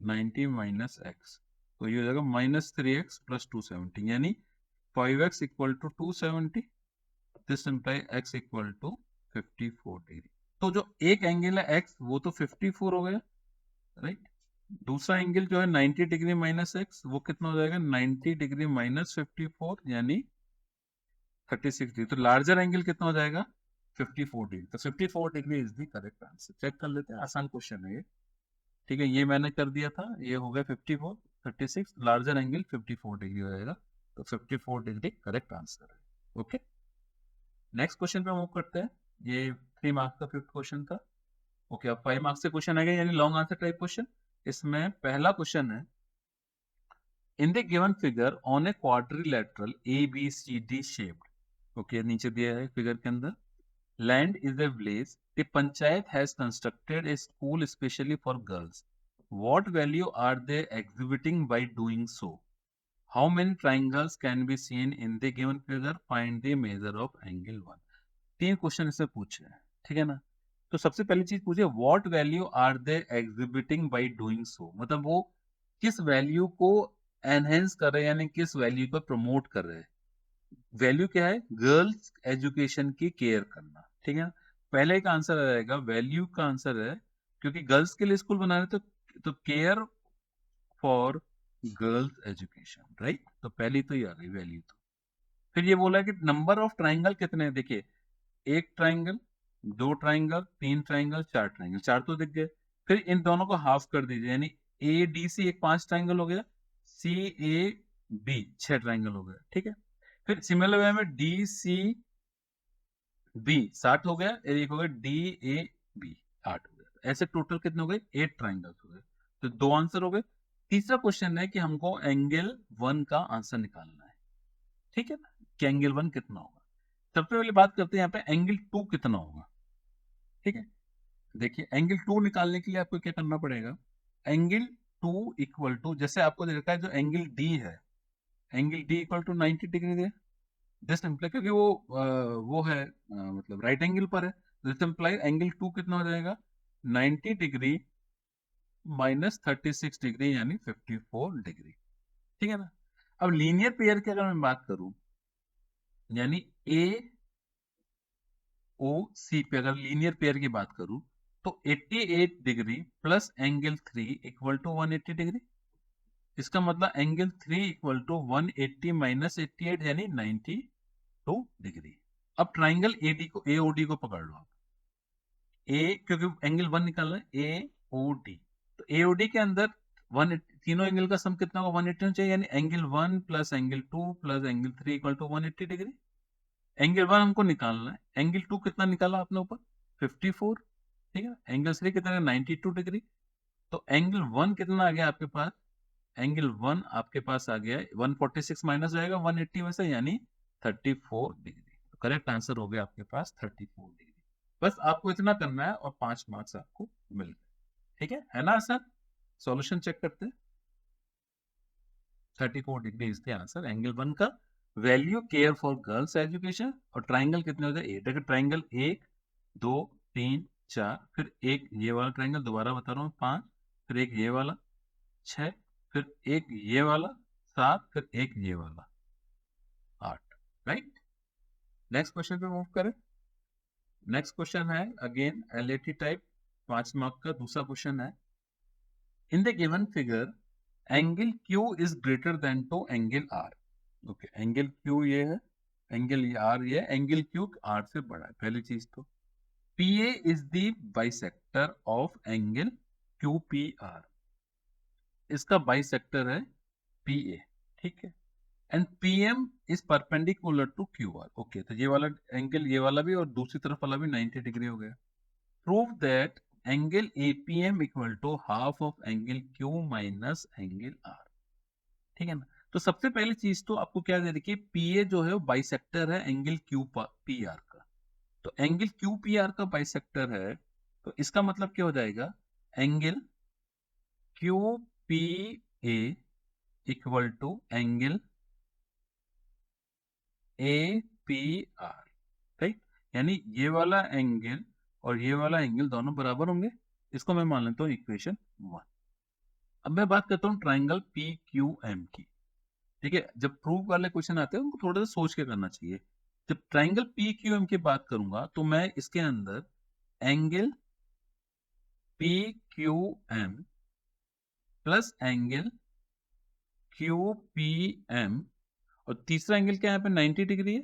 90 माइनस एक्स, तो ये हो जाएगा -3x प्लस 270, यानी 5x equal to 270, this imply x equal to 54 degree. तो जो एक एंगल है x वो तो 54 हो गया, राइट। दूसरा एंगल जो है 90 डिग्री माइनस एक्स, वो कितना हो जाएगा, 90 डिग्री माइनस 54 यानी 36 डिग्री। तो लार्जर एंगल कितना हो जाएगा, 54 डिग्री। तो 54 degree is the correct answer. Check कर लेते हैं, आसान क्वेश्चन है ये, ठीक है। ये मैंने कर दिया था, ये हो गया 54, 36, लार्जर एंगल 54 डिग्री हो जाएगा। तो 54 डिग्री करेक्ट आंसर है। ओके, नेक्स्ट क्वेश्चन पे मूव करते हैं। ये 3 मार्क्स का फिफ्थ क्वेश्चन था। ओके, अब 5 मार्क्स से क्वेश्चन आएगा, यानी लॉन्ग आंसर टाइप क्वेश्चन। इसमें पहला क्वेश्चन है, in the given figure on a quadrilateral ABCD shaped, okay, नीचे दिया है फिगर के अंदर, land is a village, the panchayat has constructed a school especially for girls. What value are they exhibiting by doing so? How many triangles can be seen in the given figure? Find the measure of angle 1. 3 question इससे पूछे हैं, ठीक है ना। तो सबसे पहली चीज पूछे, what value are they exhibiting by doing so, मतलब वो किस वैल्यू को एनहेंस कर रहे हैं, यानी किस वैल्यू को प्रमोट कर रहे हैं। वैल्यू क्या है, गर्ल्स एजुकेशन की केयर करना, ठीक है। पहले का आंसर आ जाएगा, वैल्यू का आंसर है, क्योंकि गर्ल्स के लिए स्कूल बना रहे तो care for girls education, right. तो पहली तो ये आ गई वैल्यू। तो फिर ये बोला कि नंबर ऑफ ट्राइंगल कितने हैं, देखिए, एक ट्राइंगल, दो ट्राइंगल, तीन ट्राइंगल, चार ट्राइंगल, चार तो दिख गए। फिर इन दोनों को हाफ कर दीजिए, यानी ए डी सी एक 5 ट्राइंगल हो गया, सी ए बी 6 ट्राइंगल हो गया, ठीक है। फिर सिमिलर वे में डी सी बी 60 हो गया, एक हो गया डी ए बी 8 हो गया। ऐसे टोटल कितने हो गए, 8 ट्राइंगल्स हो गए। तो 2 आंसर हो गए। तीसरा क्वेश्चन है कि हमको एंगल 1 का आंसर निकालना है, ठीक है ना, कि एंगल 1 कितना होगा। सबसे पहले बात करते हैं यहाँ पे एंगल 2 कितना होगा, ठीक है। देखिए, एंगल 2 निकालने के लिए आपको क्या करना पड़ेगा, एंगल 2 इक्वल टू, जैसे आपको दे रखा है जो एंगल डी है, angle D equal to 90 degree दे, दिस इम्प्लाई, क्योंकि वो है मतलब राइट एंगल पर है, दिस इम्प्लाई एंगल 2 कितना हो जाएगा, 90 डिग्री माइनस 36 डिग्री यानी 54 डिग्री, ठीक है ना। अब लीनियर पेयर की अगर मैं बात करूं, यानी ए ओ सी पे अगर लीनियर पेयर की बात करूं, तो 88 degree plus angle 3 equal to 180 degree. इसका मतलब एंगल 3 इक्वल टू 180 माइनस 88 यानी 92 डिग्री। अब ट्राइंगल एडी को एओडी को पकड़ लो आप, ए क्योंकि एंगल 1 निकालना है, एओडी, तो एओडी के अंदर 1 तीनों एंगल का सम कितना होगा, 180 होना चाहिए, यानी angle 1 plus angle 2 plus angle 3 equal to 180 degree. Angle 1 हमको निकालना है, एंगल 2 कितना निकाला आपने ऊपर, 54, ठीक है। एंगल 3 कितना है, 92 डिग्री। तो एंगल 1 कितना आ गया आपके पास, एंगल 1 आपके पास आ गया 146 माइनस जाएगा 180 में से, यानी 34 डिग्री। तो करेक्ट आंसर हो गया आपके पास 34 डिग्री। बस आपको इतना करना है और 5 मार्क्स आपको मिल गए, ठीक है ना सर। सॉल्यूशन चेक करते हैं। 34 degree is the answer. Angle 1 का value care for girls education, और ट्राइंगल कितने होते हैं, 8। अगर ट्राइंगल 1 2 3 4, फिर एक ये वाला ट्राइंगल, दोबारा बता रहा हूँ, 5, फिर एक ये वाला 6, फिर एक ये वाला 7, फिर एक ये वाला 8, राइट। नेक्स्ट क्वेश्चन पे मूव करें। नेक्स्ट क्वेश्चन है अगेन एलएटी टाइप, 5 मार्क का दूसरा क्वेश्चन है, in the given figure angle Q is greater than two angle R। Okay, angle Q ये है, एंगल R ये है, एंगल Q R से बड़ा है, पहली चीज। तो PA is the bisector of angle QPR, इसका बाइसेक्टर है PA, ठीक है। And PM is perpendicular to QR। Okay, तो ये वाला एंगल, ये वाला भी और दूसरी तरफ वाला भी 90 डिग्री हो गया। Prove that angle APM equal to half of angle Q minus angle R, ठीक है ना। तो सबसे पहली चीज तो आपको क्या दे रखी है, PA जो है वो बाइसेक्टर है एंगल QPR का। तो एंगल QPR का बाइसेक्टर है, तो इसका मतलब क्या हो जाएगा, angle QPA equal to angle APR, right. यानी ये वाला एंगल और ये वाला एंगल दोनों बराबर होंगे। इसको मैं मान लेता हूँ इक्वेशन 1। अब मैं बात करता हूँ ट्राइंगल PQM की। ठीक है, जब प्रूफ वाले क्वेश्चन आते हैं उनको थोड़ा सा सोच के करना चाहिए। जब ट्राइंगल PQM की बात करूंगा तो मैं इसके अंदर angle PQM plus angle QPM और तीसरा एंगल क्या है यहाँ पे 90 डिग्री है,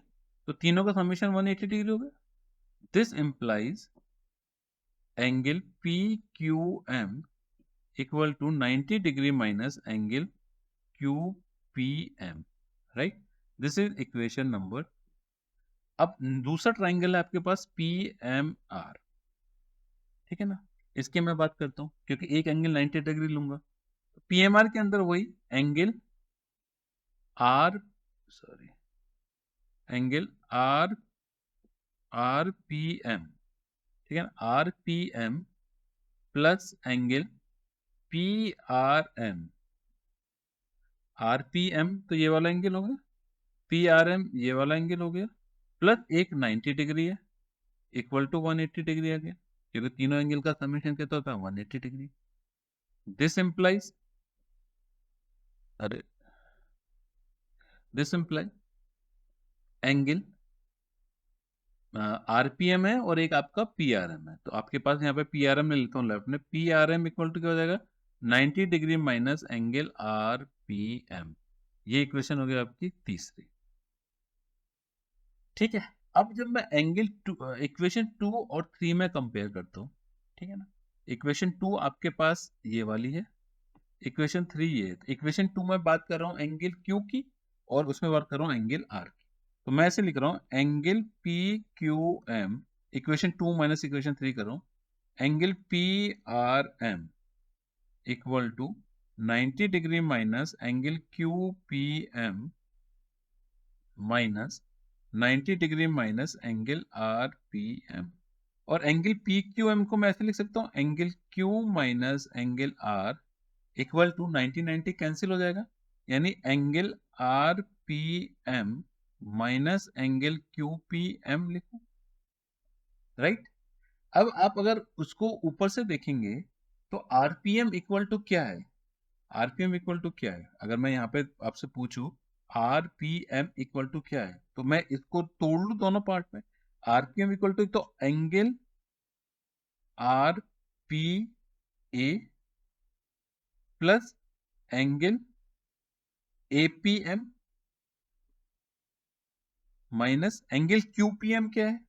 तो तीनों का समेशन 180 डिग्री हो गया। This implies angle PQM equal to 90 degree minus angle QPM, right. This is equation number. अब दूसरा ट्राइंगल है आपके पास PMR, ठीक है ना। इसकी मैं बात करता हूँ क्योंकि एक एंगल 90 डिग्री लूंगा। PMR के अंदर वही angle R sorry angle RPM, ठीक है ना, RPM plus angle PRM। RPM तो ये वाला एंगल हो गया, PRM ये वाला एंगल हो गया, प्लस एक 90 डिग्री है इक्वल टू 180 डिग्री आ गया, क्योंकि तीनों एंगल का समेशन कितना होता है 180 डिग्री। दिस इंप्लाइज अरे दिस इंप्लाइज एंगल RPM है और एक आपका PRM है, तो आपके पास यहाँ पे PRM ले लेता हूँ लेफ्ट में, PRM इक्वल टू क्या हो जाएगा 90 डिग्री माइनस एंगल RPM। ये इक्वेशन हो गई आपकी तीसरी, ठीक है। अब जब मैं एंगल इक्वेशन 2 और 3 में कंपेयर करता हूँ, ठीक है ना, इक्वेशन 2 आपके पास ये वाली है, इक्वेशन 3 ये है। इक्वेशन 2 में बात कर रहा हूँ एंगल Q की और उसमें बात कर रहा हूँ एंगल R की, तो मैं ऐसे लिख रहा हूँ angle PQM equation 2 minus equation 3 कर रहा हूँ, angle PRM equal to 90 degree minus angle QPM minus 90 degree minus angle RPM। और एंगल PQM को मैं ऐसे लिख सकता हूँ angle Q minus angle R equal to 90 90 cancel हो जाएगा, यानी angle RPM minus angle QPM लिखो, राइट। अब आप अगर उसको ऊपर से देखेंगे तो RPM इक्वल टू क्या है, RPM इक्वल टू क्या है, अगर मैं यहाँ पे आपसे पूछूं RPM इक्वल टू क्या है, तो मैं इसको तोड़ लू दोनों पार्ट में। RPM इक्वल टू तो angle RPA plus angle APM minus angle QPM क्या है,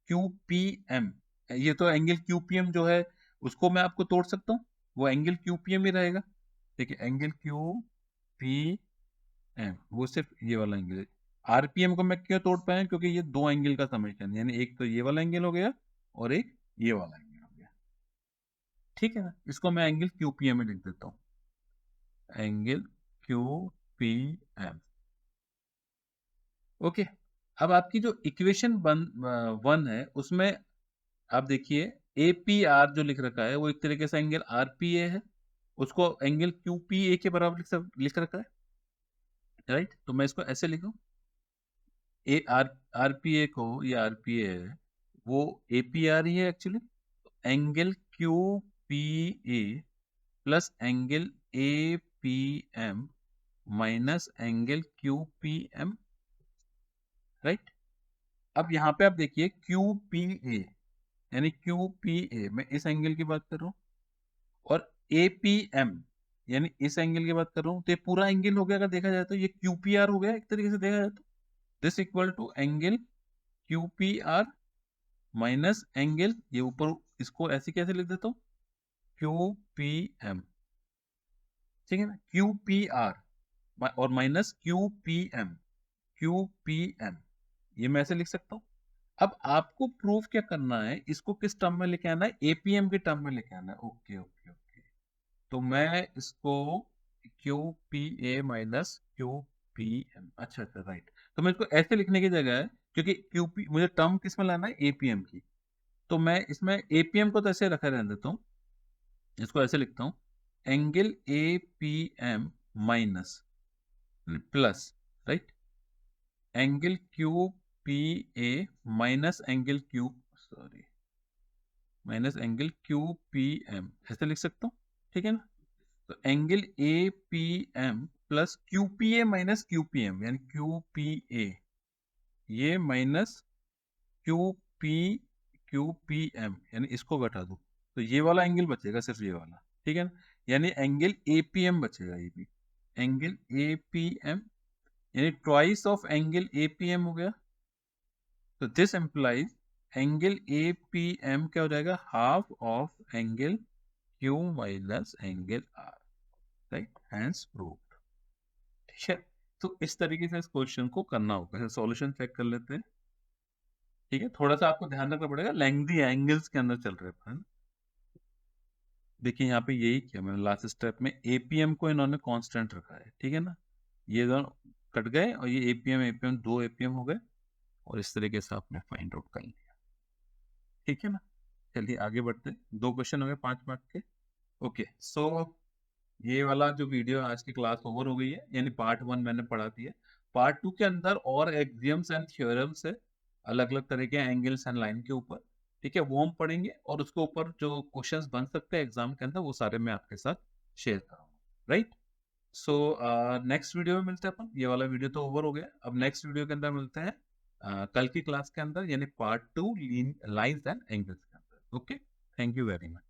QPM, ये तो एंगल QPM जो है उसको मैं आपको तोड़ सकता हूँ, वो एंगल QPM ही रहेगा। देखिए एंगल QPM वो सिर्फ ये वाला एंगल है। RPM को मैं क्यों तोड़ पाया, क्योंकि ये दो एंगल का समेशन, यानी एक तो ये वाला एंगल हो गया और एक ये वाला एंगल हो गया, ठीक है ना। इसको मैं एंगल QPM में लिख देता हूँ, एंगल QPM। ओके। अब आपकी जो इक्वेशन 1 है उसमें आप देखिए APR जो लिख रखा है वो एक तरीके से एंगल RPA है, उसको एंगल QPA के बराबर लिख रखा है, राइट। तो मैं इसको ऐसे लिखूं, RPA को, ये RPA है वो APR ही है actually, angle QPA plus angle APM minus angle QPM, right. अब यहाँ पे आप देखिए QPA, यानी QPA मैं इस एंगल की बात कर रहा हूँ और APM यानी इस एंगल की बात कर रहा हूँ, तो ये पूरा एंगल हो गया, अगर देखा जाए तो ये QPR हो गया एक तरीके से देखा जाए तो। This equal to angle QPR minus angle, ये ऊपर इसको ऐसे कैसे लिख देता हूँ QPM, ठीक है ना, QPR और माइनस QPM ये मैं ऐसे लिख सकता हूँ। अब आपको प्रूफ क्या करना है, इसको किस टर्म में लेके आना है, APM के टर्म में लेके आना है। ओके ओके ओके, तो मैं इसको QPA माइनस QPM, अच्छा अच्छा राइट, तो मैं इसको ऐसे लिखने की जगह है, क्योंकि QP मुझे टर्म किस में लाना है APM की, तो मैं इसमें APM को तो ऐसे रखा रहने देता हूँ, इसको ऐसे लिखता हूँ angle APM minus plus, right, angle QPM P A minus angle Q minus angle Q P M, ऐसे लिख सकता हूँ, ठीक है ना। तो angle A P M plus Q P A minus Q P M, यानी क्यू पी ए ये माइनस क्यू पी एम, यानी इसको घटा दो तो ये वाला एंगल बचेगा, सिर्फ ये वाला, ठीक है ना। यानी एंगल ए पी एम बचेगा, ये भी एंगल ए पी एम, यानी twice of angle A P M हो गया। तो दिस implies angle A P M क्या हो जाएगा, half of angle Q minus angle R, right, hence proved, ठीक है। तो इस तरीके से इस क्वेश्चन को करना होगा। सॉल्यूशन चेक कर लेते हैं, ठीक है। थोड़ा सा आपको ध्यान रखना पड़ेगा, लेंथी एंगल्स के अंदर चल रहे हैं। देखिए यहाँ पे यही किया मैंने लास्ट स्टेप में, एपीएम को इन्होंने कांस्टेंट रखा है, ठीक है ना। ये दोनों कट गए और ये एपीएम दो एपीएम हो गए, और इस तरीके से आपने फाइंड आउट कर लिया, ठीक है ना। चलिए आगे बढ़ते हैं, 2 क्वेश्चन हो गए 5 मार्क के। ओके, सो ये वाला जो वीडियो आज की क्लास ओवर हो गई है, यानी पार्ट 1 मैंने पढ़ा दिया। पार्ट 2 के अंदर और एक्सियम्स एंड थ्योरम्स है, अलग अलग तरह के एंगल्स एंड लाइन के ऊपर, ठीक है, वो हम पढ़ेंगे। और उसके ऊपर जो क्वेश्चंस बन सकते हैं एग्जाम के अंदर, वो सारे मैं आपके साथ शेयर करूंगा, राइट। सो नेक्स्ट वीडियो में मिलते हैं अपन, ये वाला वीडियो तो ओवर हो गया, अब नेक्स्ट वीडियो के अंदर मिलते हैं कल की क्लास के अंदर, यानी पार्ट 2 लाइन्स एंड एंगल्स के अंदर। Okay, thank you very much.